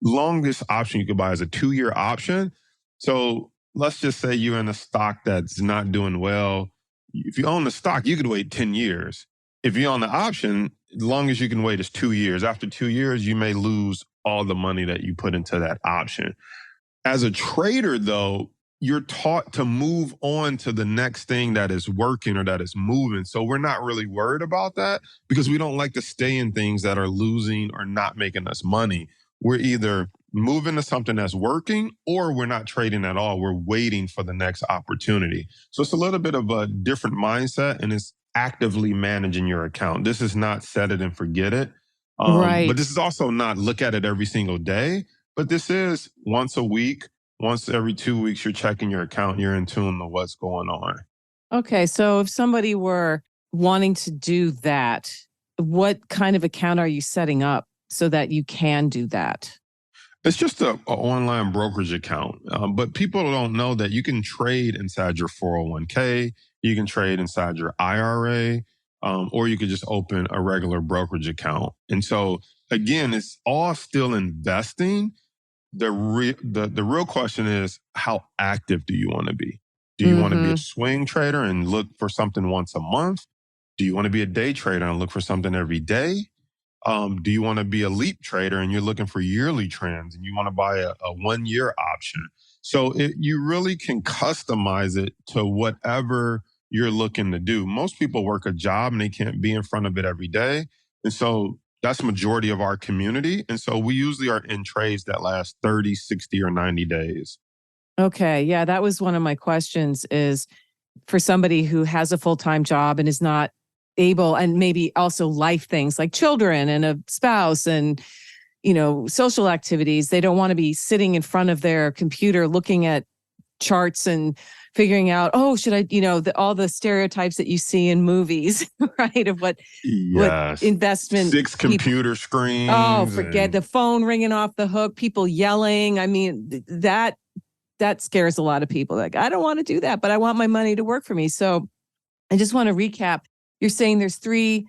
Longest option you could buy is a 2-year option. So let's just say you're in a stock that's not doing well. If you own the stock, you could wait 10 years. If you own the option, the longest you can wait is 2 years. After 2 years, you may lose all the money that you put into that option. As a trader, though, you're taught to move on to the next thing that is working or that is moving. So we're not really worried about that because we don't like to stay in things that are losing or not making us money. We're either moving to something that's working or we're not trading at all. We're waiting for the next opportunity. So it's a little bit of a different mindset, and it's actively managing your account. This is not set it and forget it. Right. But this is also not look at it every single day. But this is once a week. Once every 2 weeks, you're checking your account. You're in tune to what's going on. Okay. So if somebody were wanting to do that, what kind of account are you setting up so that you can do that? It's just an online brokerage account. But people don't know that you can trade inside your 401k. You can trade inside your IRA, or you could just open a regular brokerage account. And so, again, it's all still investing. The real question is, how active do you want to be? Do you want to be a swing trader and look for something once a month? Do you want to be a day trader and look for something every day? Do you want to be a leap trader and you're looking for yearly trends and you want to buy a 1-year option? So you really can customize it to whatever you're looking to do. Most people work a job and they can't be in front of it every day. And so that's majority of our community. And so we usually are in trades that last 30, 60, or 90 days. Okay. Yeah, that was one of my questions is for somebody who has a full-time job and is not able, and maybe also life things like children and a spouse and, social activities. They don't want to be sitting in front of their computer looking at charts and figuring out, oh, should I, all the stereotypes that you see in movies, right? Of what Yes. investment 6 computer screens. Oh, forget the phone ringing off the hook, people yelling. I mean, that scares a lot of people. Like, I don't want to do that, but I want my money to work for me. So I just want to recap. You're saying there's three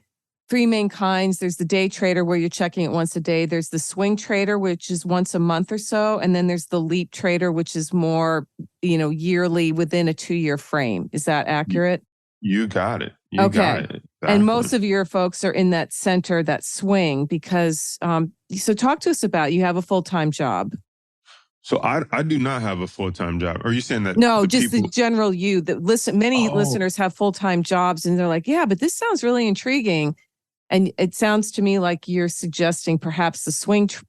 main kinds. There's the day trader where you're checking it once a day. There's the swing trader, which is once a month or so. And then there's the leap trader, which is more, yearly within a 2-year frame. Is that accurate? You got it. Okay. Got it. Exactly. And most of your folks are in that center, that swing, because, so talk to us about, you have a full-time job. So I do not have a full-time job. Are you saying that? No, just the general you that listen. Many listeners have full-time jobs and they're like, yeah, but this sounds really intriguing. And it sounds to me like you're suggesting perhaps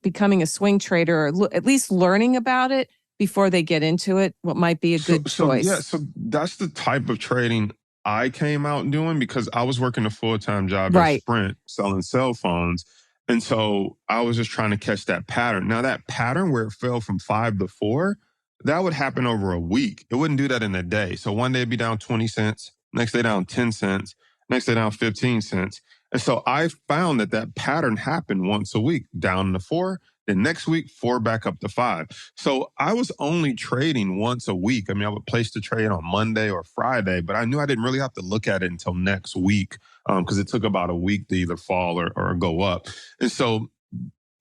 becoming a swing trader, or at least learning about it before they get into it. What might be a good choice? So that's the type of trading I came out doing because I was working a full-time job at Sprint selling cell phones. And so I was just trying to catch that pattern. Now that pattern where it fell from 5 to 4, that would happen over a week. It wouldn't do that in a day. So one day it'd be down 20 cents, next day down 10 cents, next day down 15 cents. And so I found that pattern happened once a week, down to 4, then next week, 4 back up to 5. So I was only trading once a week. I mean, I would place the trade on Monday or Friday, but I knew I didn't really have to look at it until next week because it took about a week to either fall or go up. And so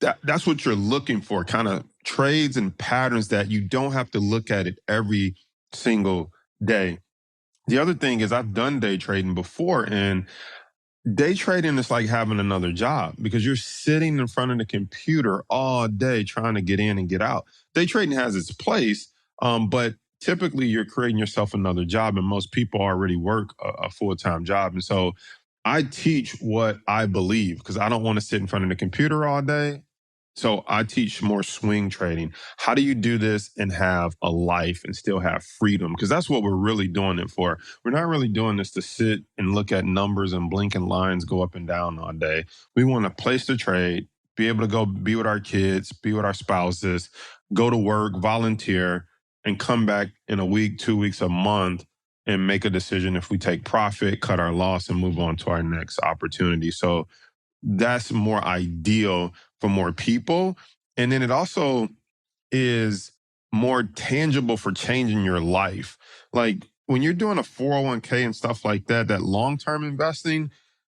that's what you're looking for, kind of trades and patterns that you don't have to look at it every single day. The other thing is I've done day trading before, and day trading is like having another job because you're sitting in front of the computer all day trying to get in and get out. Day trading has its place, but typically you're creating yourself another job, and most people already work a full-time job. And so I teach what I believe because I don't want to sit in front of the computer all day. So I teach more swing trading. How do you do this and have a life and still have freedom? Because that's what we're really doing it for. We're not really doing this to sit and look at numbers and blinking lines go up and down all day. We want to place the trade, be able to go be with our kids, be with our spouses, go to work, volunteer, and come back in a week, 2 weeks, a month, and make a decision if we take profit, cut our loss, and move on to our next opportunity. So that's more ideal for more people. And then it also is more tangible for changing your life. Like when you're doing a 401k and stuff like that, that long-term investing,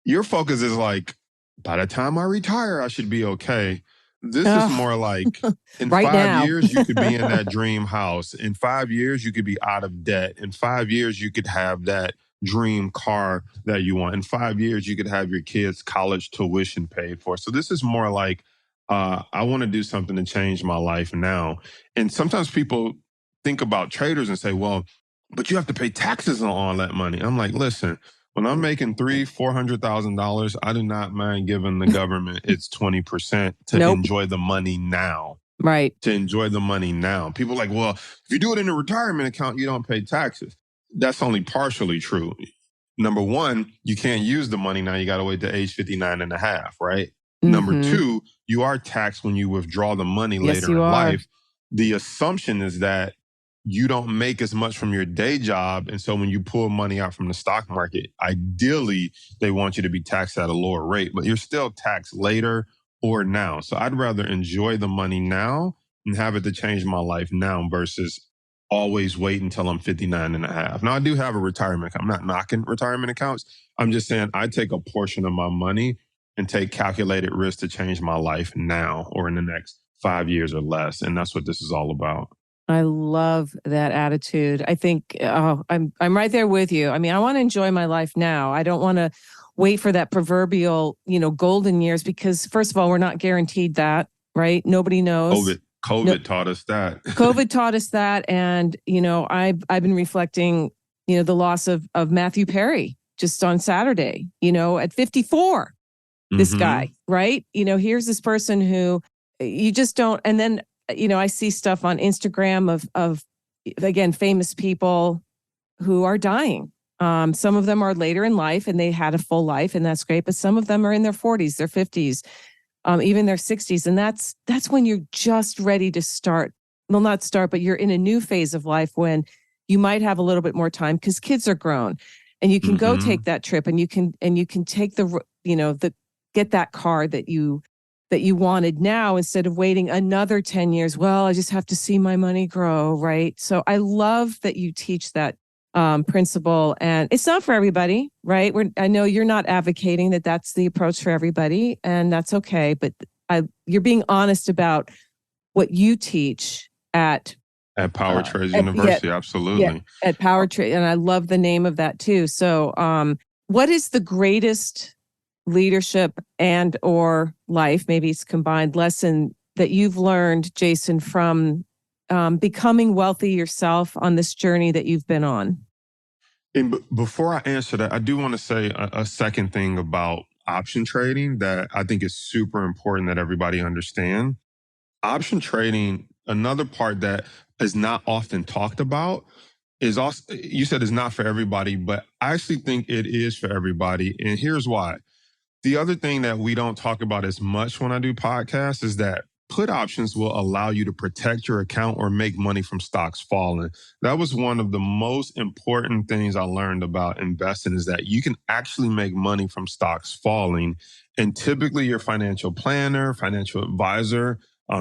your focus is like, by the time I retire, I should be okay. This is more like in right 5 now. years, you could be in that dream house. In 5 years, you could be out of debt. In 5 years, you could have that dream car that you want. In 5 years, you could have your kids' college tuition paid for. So this is more like, I want to do something to change my life now. And sometimes people think about traders and say, well, but you have to pay taxes on all that money. I'm like, listen, when I'm making $300,000-$400,000, I do not mind giving the government its 20% to enjoy the money now. Right. To enjoy the money now. People are like, well, if you do it in a retirement account, you don't pay taxes. That's only partially true. Number one, you can't use the money now. You got to wait to age 59 and a half, right? Mm-hmm. Number two, you are taxed when you withdraw the money later in life. The assumption is that you don't make as much from your day job. And so when you pull money out from the stock market, ideally, they want you to be taxed at a lower rate, but you're still taxed later or now. So I'd rather enjoy the money now and have it to change my life now versus always wait until I'm 59 and a half. Now, I do have a retirement account. I'm not knocking retirement accounts. I'm just saying I take a portion of my money and take calculated risk to change my life now or in the next 5 years or less. And that's what this is all about. I love that attitude. I think I'm right there with you. I mean, I want to enjoy my life now. I don't want to wait for that proverbial, golden years because first of all, we're not guaranteed that, right? Nobody knows. COVID taught us that. COVID taught us that. And, I've been reflecting, the loss of Matthew Perry just on Saturday, at 54, this guy, right? Here's this person who you just don't. And then, I see stuff on Instagram of again, famous people who are dying. Some of them are later in life and they had a full life, and that's great. But some of them are in their 40s, their 50s, even their 60s. And that's when you're just ready to start. Well, not start, but you're in a new phase of life when you might have a little bit more time because kids are grown, and you can go take that trip, and you can take get that car that you wanted now instead of waiting another 10 years. Well, I just have to see my money grow, right? So I love that you teach that principle, and it's not for everybody, right? I know you're not advocating that that's the approach for everybody, and that's okay. But you're being honest about what you teach at Power Trades University. Absolutely. Yeah, at Power Trade. And I love the name of that too. So what is the greatest leadership and or life, maybe it's combined, lesson that you've learned, Jason, from becoming wealthy yourself on this journey that you've been on? And before I answer that, I do want to say a second thing about option trading that I think is super important that everybody understand. Option trading, another part that is not often talked about, is also, you said it's not for everybody, but I actually think it is for everybody. And here's why. The other thing that we don't talk about as much when I do podcasts is that put options will allow you to protect your account or make money from stocks falling. That was one of the most important things I learned about investing, is that you can actually make money from stocks falling. And typically your financial planner, financial advisor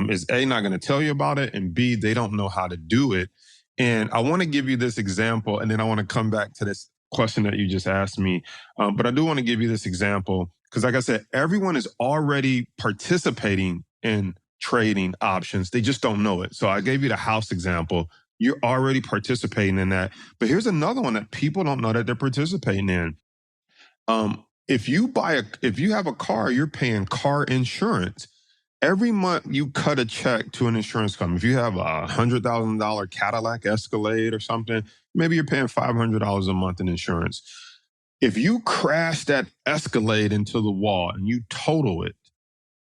is A, not going to tell you about it, and B, they don't know how to do it. And I want to give you this example, and then I want to come back to this question that you just asked me. But I do want to give you this example because, like I said, everyone is already participating in trading options. They just don't know it. So I gave you the house example. You're already participating in that. But here's another one that people don't know that they're participating in. If you have a car, you're paying car insurance. Every month you cut a check to an insurance company. If you have a $100,000 Cadillac Escalade or something, maybe you're paying $500 a month in insurance. If you crash that Escalade into the wall and you total it,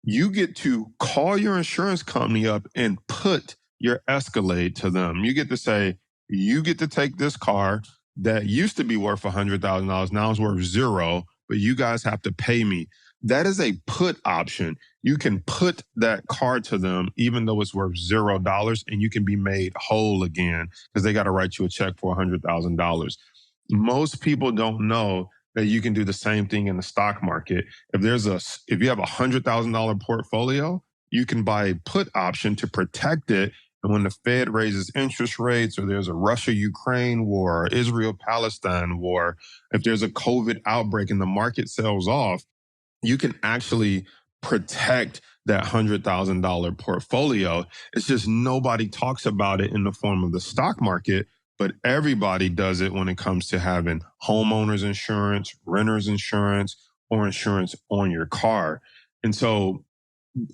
you get to call your insurance company up and put your Escalade to them. You get to say, you get to take this car that used to be worth $100,000, now it's worth $0, but you guys have to pay me. That is a put option. You can put that car to them even though it's worth $0, and you can be made whole again because they got to write you a check for $100,000. Most people don't know that you can do the same thing in the stock market. If you have a $100,000 portfolio, you can buy a put option to protect it. And when the Fed raises interest rates, or there's a Russia-Ukraine war, or Israel-Palestine war, if there's a COVID outbreak and the market sells off, you can actually protect that $100,000 portfolio. It's just nobody talks about it in the form of the stock market, but everybody does it when it comes to having homeowners insurance, renters insurance, or insurance on your car. And so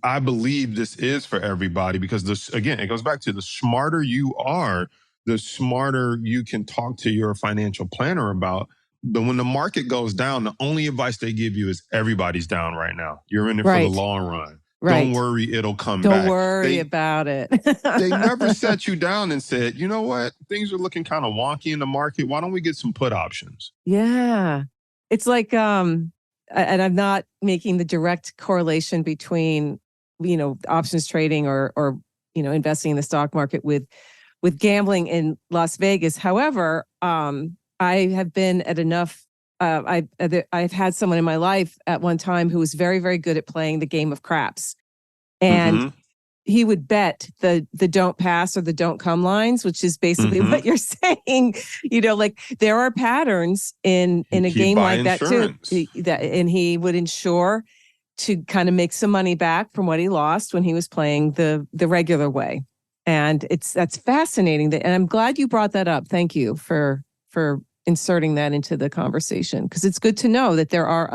I believe this is for everybody because this, again, it goes back to the smarter you are, the smarter you can talk to your financial planner about. But when the market goes down, the only advice they give you is everybody's down right now. You're in it for the long run. Right. Don't worry, it'll come back. Don't worry about it. They never sat you down and said, you know what? Things are looking kind of wonky in the market. Why don't we get some put options? Yeah. It's like, and I'm not making the direct correlation between, options trading or investing in the stock market with gambling in Las Vegas. However, I have been at enough. I've had someone in my life at one time who was very, very good at playing the game of craps, and he would bet the don't pass or the don't come lines, which is basically what you're saying. Like there are patterns in a game like that too. And he would insure to kind of make some money back from what he lost when he was playing the regular way. And that's fascinating. And I'm glad you brought that up. Thank you for inserting that into the conversation, because it's good to know that there are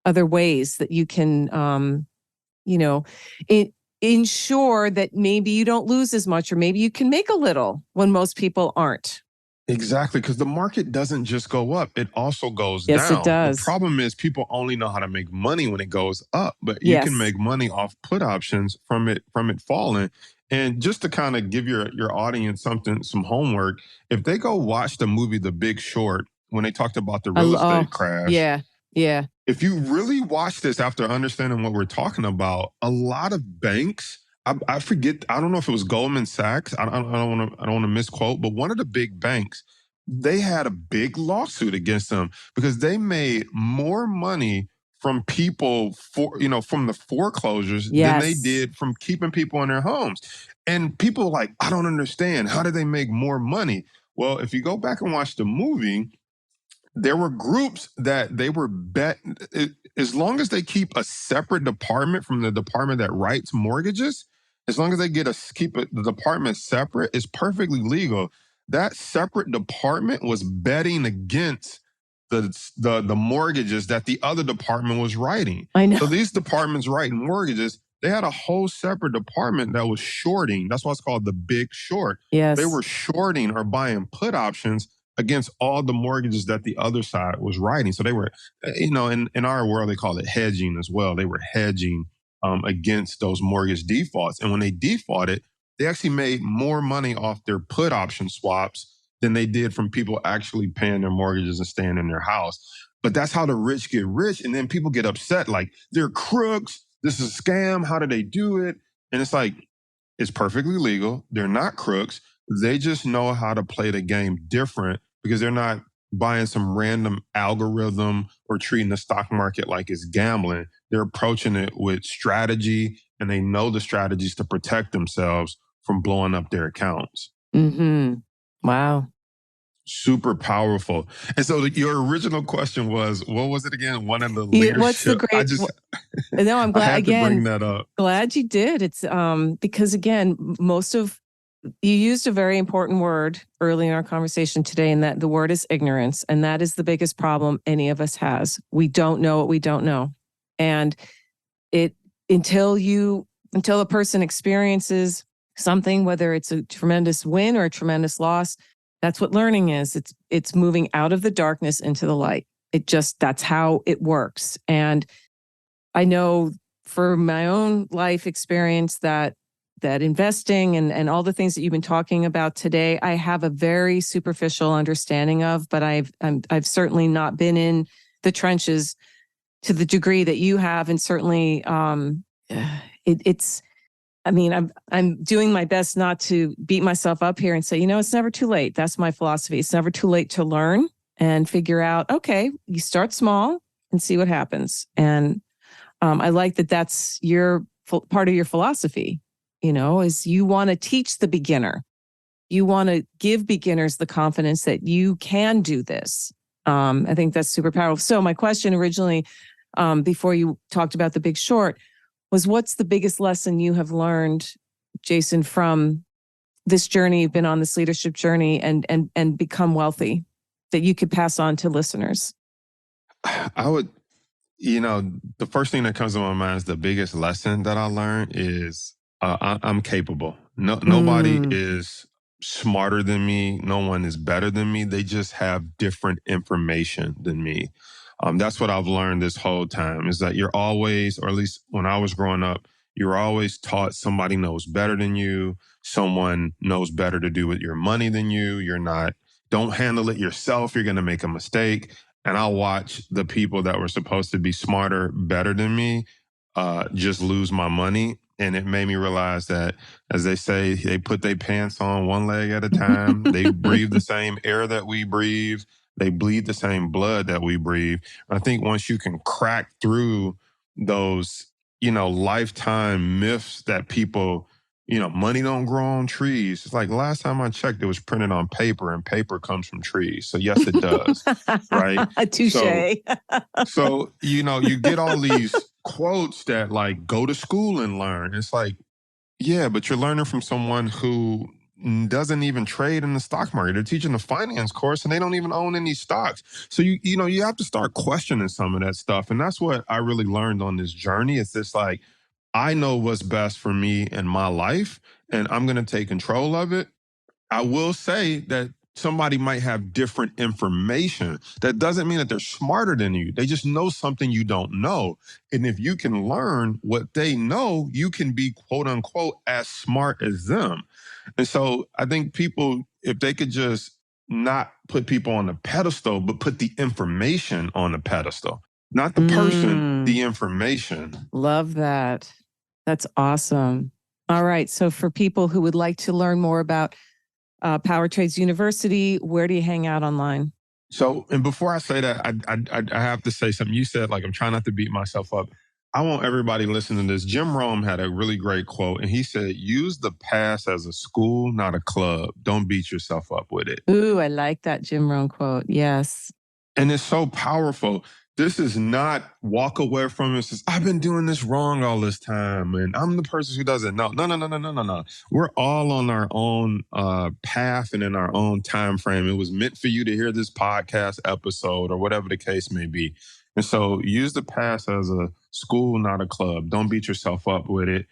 other ways that you can, ensure that maybe you don't lose as much, or maybe you can make a little when most people aren't. Exactly, because the market doesn't just go up, it also goes Yes, it down. The does. problem is people only know how to make money when it goes up, but you can Yes. make money off put options from it falling. And just to kind of give your audience some homework, if they go watch the movie The Big Short, when they talked about the real estate crash, yeah. Yeah. if you really watch this after understanding what we're talking about, a lot of banks, I forget, I don't know if it was Goldman Sachs, I don't want to misquote, but one of the big banks, they had a big lawsuit against them because they made more money from people from the foreclosures than they Yes. did from keeping people in their homes. And people are like, I don't understand. How did they make more money? Well, if you go back and watch the movie, there were groups that they were as long as they keep a separate department from the department that writes mortgages, as long as they keep the department separate, it's perfectly legal. That separate department was betting against the mortgages that the other department was writing. I know. So these departments writing mortgages, they had a whole separate department that was shorting. That's why it's called the Big Short. Yes. They were shorting or buying put options against all the mortgages that the other side was writing. So they were, in our world, they call it hedging as well. They were hedging against those mortgage defaults. And when they defaulted, they actually made more money off their put option swaps than they did from people actually paying their mortgages and staying in their house. But that's how the rich get rich. And then people get upset, like, they're crooks. This is a scam. How did they do it? And it's like, it's perfectly legal. They're not crooks. They just know how to play the game different because they're not buying some random algorithm or treating the stock market like it's gambling. They're approaching it with strategy, and they know the strategies to protect themselves from blowing up their accounts. Mm-hmm. Wow. Super powerful. And so your original question was, what was it again? One of the leadership. What's the great? No, I'm glad. I had again, to bring that up. Glad you did. It's because again, you used a very important word early in our conversation today, and that the word is ignorance, and that is the biggest problem any of us has. We don't know what we don't know, and until a person experiences something, whether it's a tremendous win or a tremendous loss. That's what learning is. It's moving out of the darkness into the light. That's how it works. And I know for my own life experience that investing and all the things that you've been talking about today, I have a very superficial understanding of, but I've certainly not been in the trenches to the degree that you have. And certainly I'm doing my best not to beat myself up here and say, it's never too late. That's my philosophy. It's never too late to learn and figure out, okay, you start small and see what happens. And I like that that's part of your philosophy, is you want to teach the beginner. You want to give beginners the confidence that you can do this. I think that's super powerful. So my question originally, before you talked about The Big Short, was what's the biggest lesson you have learned, Jason, from this journey you've been on, this leadership journey, and become wealthy that you could pass on to listeners? I would, the first thing that comes to my mind is the biggest lesson that I learned is I'm capable. Nobody is smarter than me. No one is better than me. They just have different information than me. That's what I've learned this whole time is that you're always, or at least when I was growing up, you're always taught somebody knows better than you. Someone knows better to do with your money than you. Don't handle it yourself. You're going to make a mistake. And I'll watch the people that were supposed to be smarter, better than me, just lose my money. And it made me realize that, as they say, they put their pants on one leg at a time. They breathe the same air that we breathe. They bleed the same blood that we breathe. I think once you can crack through those, lifetime myths that people, money don't grow on trees. It's like last time I checked, it was printed on paper, and paper comes from trees. So yes, it does. Right? Touche. So, you get all these quotes that like, go to school and learn. It's like, yeah, but you're learning from someone who doesn't even trade in the stock market. They're teaching a finance course and they don't even own any stocks. So you have to start questioning some of that stuff. And that's what I really learned on this journey. It's just like, I know what's best for me in my life, and I'm going to take control of it. I will say that somebody might have different information. That doesn't mean that they're smarter than you. They just know something you don't know. And if you can learn what they know, you can be quote unquote as smart as them. And so I think people, if they could just not put people on the pedestal, but put the information on the pedestal, not the person, the information. Love that. That's awesome. All right. So for people who would like to learn more about Power Trades University, where do you hang out online? So, and before I say that, I have to say something. You said, like, I'm trying not to beat myself up. I want everybody listening to this. Jim Rohn had a really great quote, and he said, use the past as a school, not a club. Don't beat yourself up with it. Ooh, I like that Jim Rohn quote. Yes. And it's so powerful. This is not walk away from it. Says, I've been doing this wrong all this time, and I'm the person who doesn't know. No. We're all on our own path and in our own time frame. It was meant for you to hear this podcast episode or whatever the case may be. And so use the past as a school, not a club. Don't beat yourself up with it.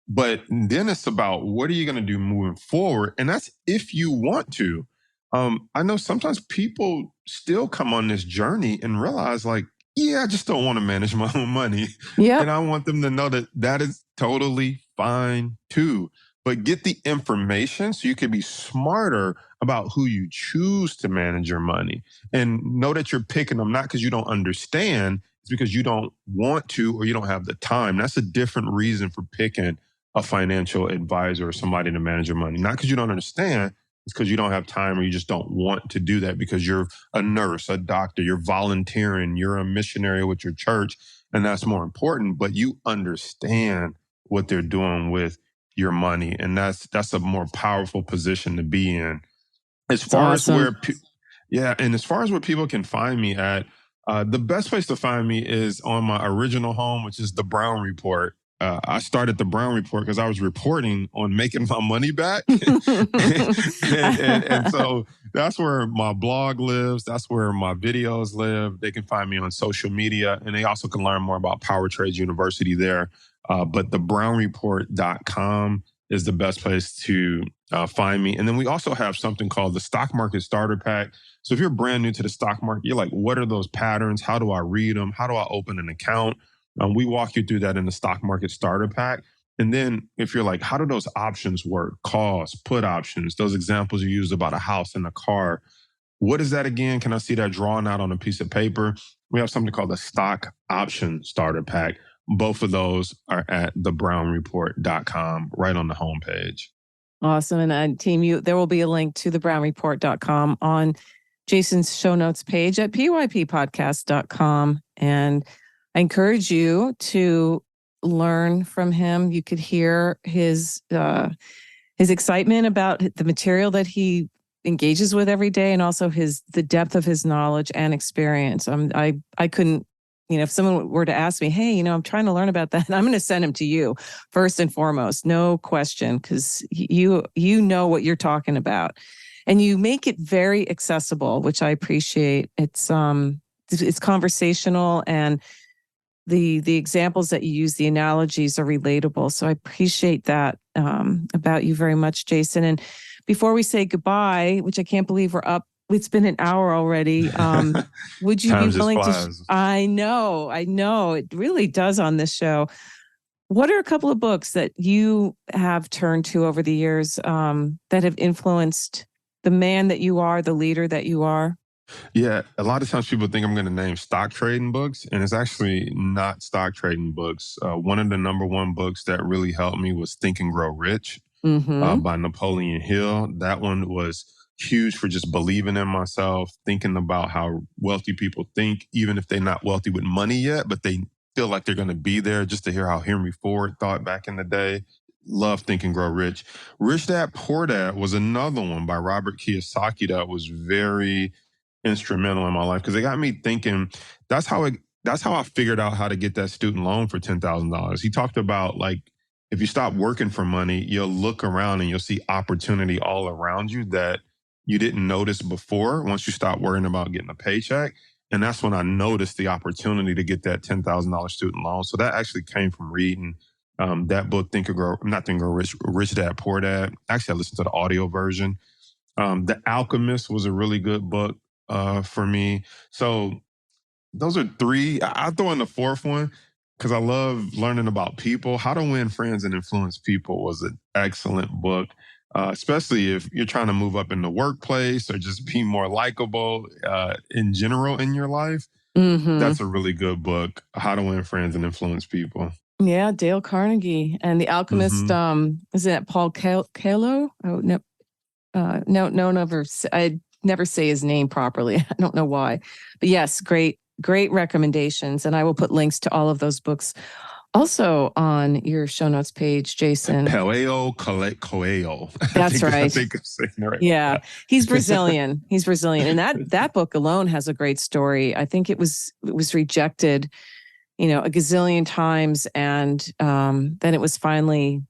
But then it's about what are you going to do moving forward? And that's if you want to. I know sometimes people still come on this journey and realize, like, yeah, I just don't want to manage my own money. Yeah. And I want them to know that that is totally fine too. But get the information so you can be smarter about who you choose to manage your money. And know that you're picking them not because you don't understand, it's because you don't want to or you don't have the time. That's a different reason for picking a financial advisor or somebody to manage your money. Not because you don't understand, it's because you don't have time or you just don't want to do that because you're a nurse, a doctor, you're volunteering, you're a missionary with your church, and that's more important. But you understand what they're doing with your money, and that's a more powerful position to be in. As far as where, and as far as where people can find me at, the best place to find me is on my original home, which is the Brown Report. I started the Brown Report because I was reporting on making my money back. and so that's where my blog lives. That's where my videos live. They can find me on social media, and they also can learn more about Power Trades University there. But the brownreport.com is the best place to find me. And then we also have something called the Stock Market Starter Pack. So if you're brand new to the stock market, you're like, what are those patterns? How do I read them? How do I open an account? We walk you through that in the Stock Market Starter Pack. And then if you're like, how do those options work? Calls, put options, those examples you used about a house and a car. What is that again? Can I see that drawn out on a piece of paper? We have something called the Stock Option Starter Pack. Both of those are at thebrownreport.com, right on the homepage. Awesome. And team, there will be a link to thebrownreport.com on Jason's show notes page at pyppodcast.com. And I encourage you to learn from him. You could hear his excitement about the material that he engages with every day, and also the depth of his knowledge and experience. I couldn't, if someone were to ask me, hey, I'm trying to learn about that, I'm going to send him to you first and foremost, no question, because you know what you're talking about, and you make it very accessible, which I appreciate. It's conversational, and the examples that you use, the analogies are relatable. So I appreciate that about you very much, Jason. And before we say goodbye, which I can't believe we're up, it's been an hour already. Would you be willing to? I know, it really does on this show. What are a couple of books that you have turned to over the years that have influenced the man that you are, the leader that you are? Yeah, a lot of times people think I'm going to name stock trading books, and it's actually not stock trading books. One of the number one books that really helped me was Think and Grow Rich by Napoleon Hill. That one was huge for just believing in myself, thinking about how wealthy people think, even if they're not wealthy with money yet, but they feel like they're going to be there, just to hear how Henry Ford thought back in the day. Love Think and Grow Rich. Rich Dad, Poor Dad was another one by Robert Kiyosaki that was very instrumental in my life, because it got me thinking. That's how I figured out how to get that student loan for $10,000. He talked about, like, if you stop working for money, you'll look around and you'll see opportunity all around you that you didn't notice before once you stop worrying about getting a paycheck. And that's when I noticed the opportunity to get that $10,000 student loan. So that actually came from reading That book, Not Think and Grow Rich, Rich Dad, Poor Dad. Actually, I listened to the audio version. The Alchemist was a really good book for me. So those are three. I'll throw in the fourth one because I love learning about people. How to Win Friends and Influence People was an excellent book, especially if you're trying to move up in the workplace or just be more likable in general in your life. Mm-hmm. That's a really good book, How to Win Friends and Influence People. Yeah, Dale Carnegie. And The Alchemist, is it Paul Coelho? Oh, no. Never. I never say his name properly. I don't know why. But yes, great recommendations. And I will put links to all of those books also on your show notes page, Jason. Coelho. That's right. I think I'm saying it right. Yeah. He's Brazilian. And that book alone has a great story. I think it was rejected, a gazillion times. And then it was finally,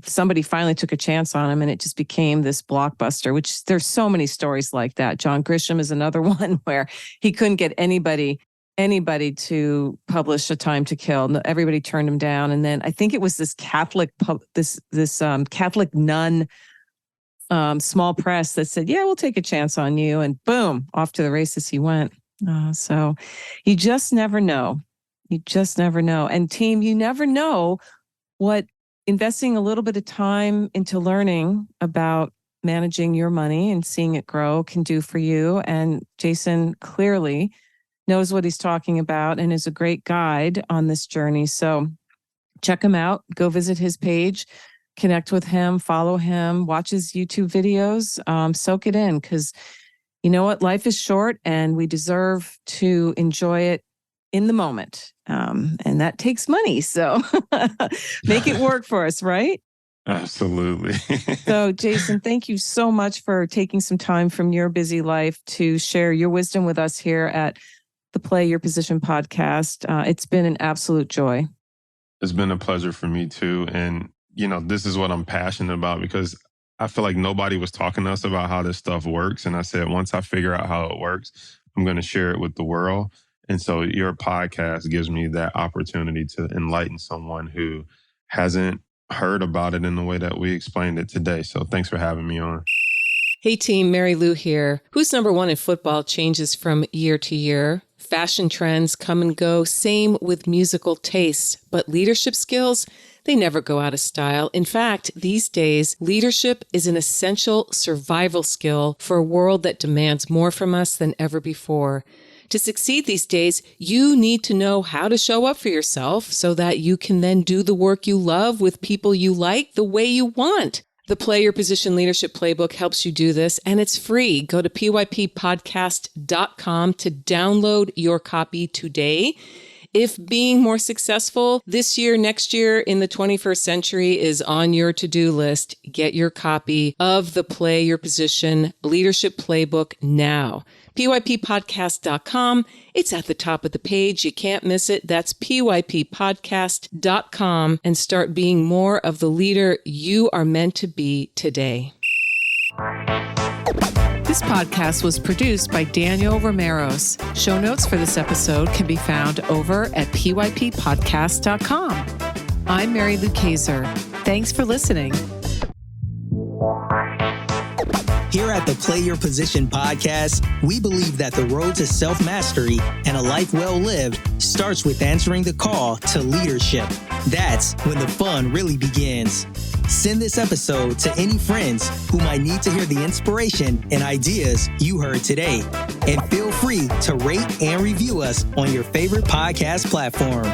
somebody finally took a chance on him and it just became this blockbuster, which there's so many stories like that. John Grisham is another one where he couldn't get anybody to publish A Time to Kill. Everybody turned him down. And then I think it was this Catholic, Catholic nun, small press that said, yeah, we'll take a chance on you. And boom, off to the races he went. So you just never know. And team, you never know what investing a little bit of time into learning about managing your money and seeing it grow can do for you. And Jason clearly knows what he's talking about and is a great guide on this journey. So check him out. Go visit his page, connect with him, follow him, watch his YouTube videos, soak it in, because you know what? Life is short and we deserve to enjoy it in the moment. And that takes money. So make it work for us, right? Absolutely. So, Jason, thank you so much for taking some time from your busy life to share your wisdom with us here at the Play Your Position podcast. It's been an absolute joy. It's been a pleasure for me too. And, this is what I'm passionate about because I feel like nobody was talking to us about how this stuff works. And I said, once I figure out how it works, I'm going to share it with the world. And so your podcast gives me that opportunity to enlighten someone who hasn't heard about it in the way that we explained it today. So thanks for having me on. Hey team, Mary Lou here. Who's number one in football changes from year to year. Fashion trends come and go, same with musical tastes. But leadership skills, they never go out of style. In fact, these days, leadership is an essential survival skill for a world that demands more from us than ever before. To succeed these days, you need to know how to show up for yourself so that you can then do the work you love with people you like the way you want. The Play Your Position Leadership Playbook helps you do this, and it's free. Go to pyppodcast.com to download your copy today. If being more successful this year, next year, in the 21st century is on your to-do list, get your copy of the Play Your Position Leadership Playbook now. pyppodcast.com. It's at the top of the page. You can't miss it. That's pyppodcast.com, and start being more of the leader you are meant to be today. This podcast was produced by Daniel Romeros. Show notes for this episode can be found over at pyppodcast.com. I'm Mary Lou Kaiser. Thanks for listening. Here at the Play Your Position podcast, we believe that the road to self-mastery and a life well lived starts with answering the call to leadership. That's when the fun really begins. Send this episode to any friends who might need to hear the inspiration and ideas you heard today. And feel free to rate and review us on your favorite podcast platform.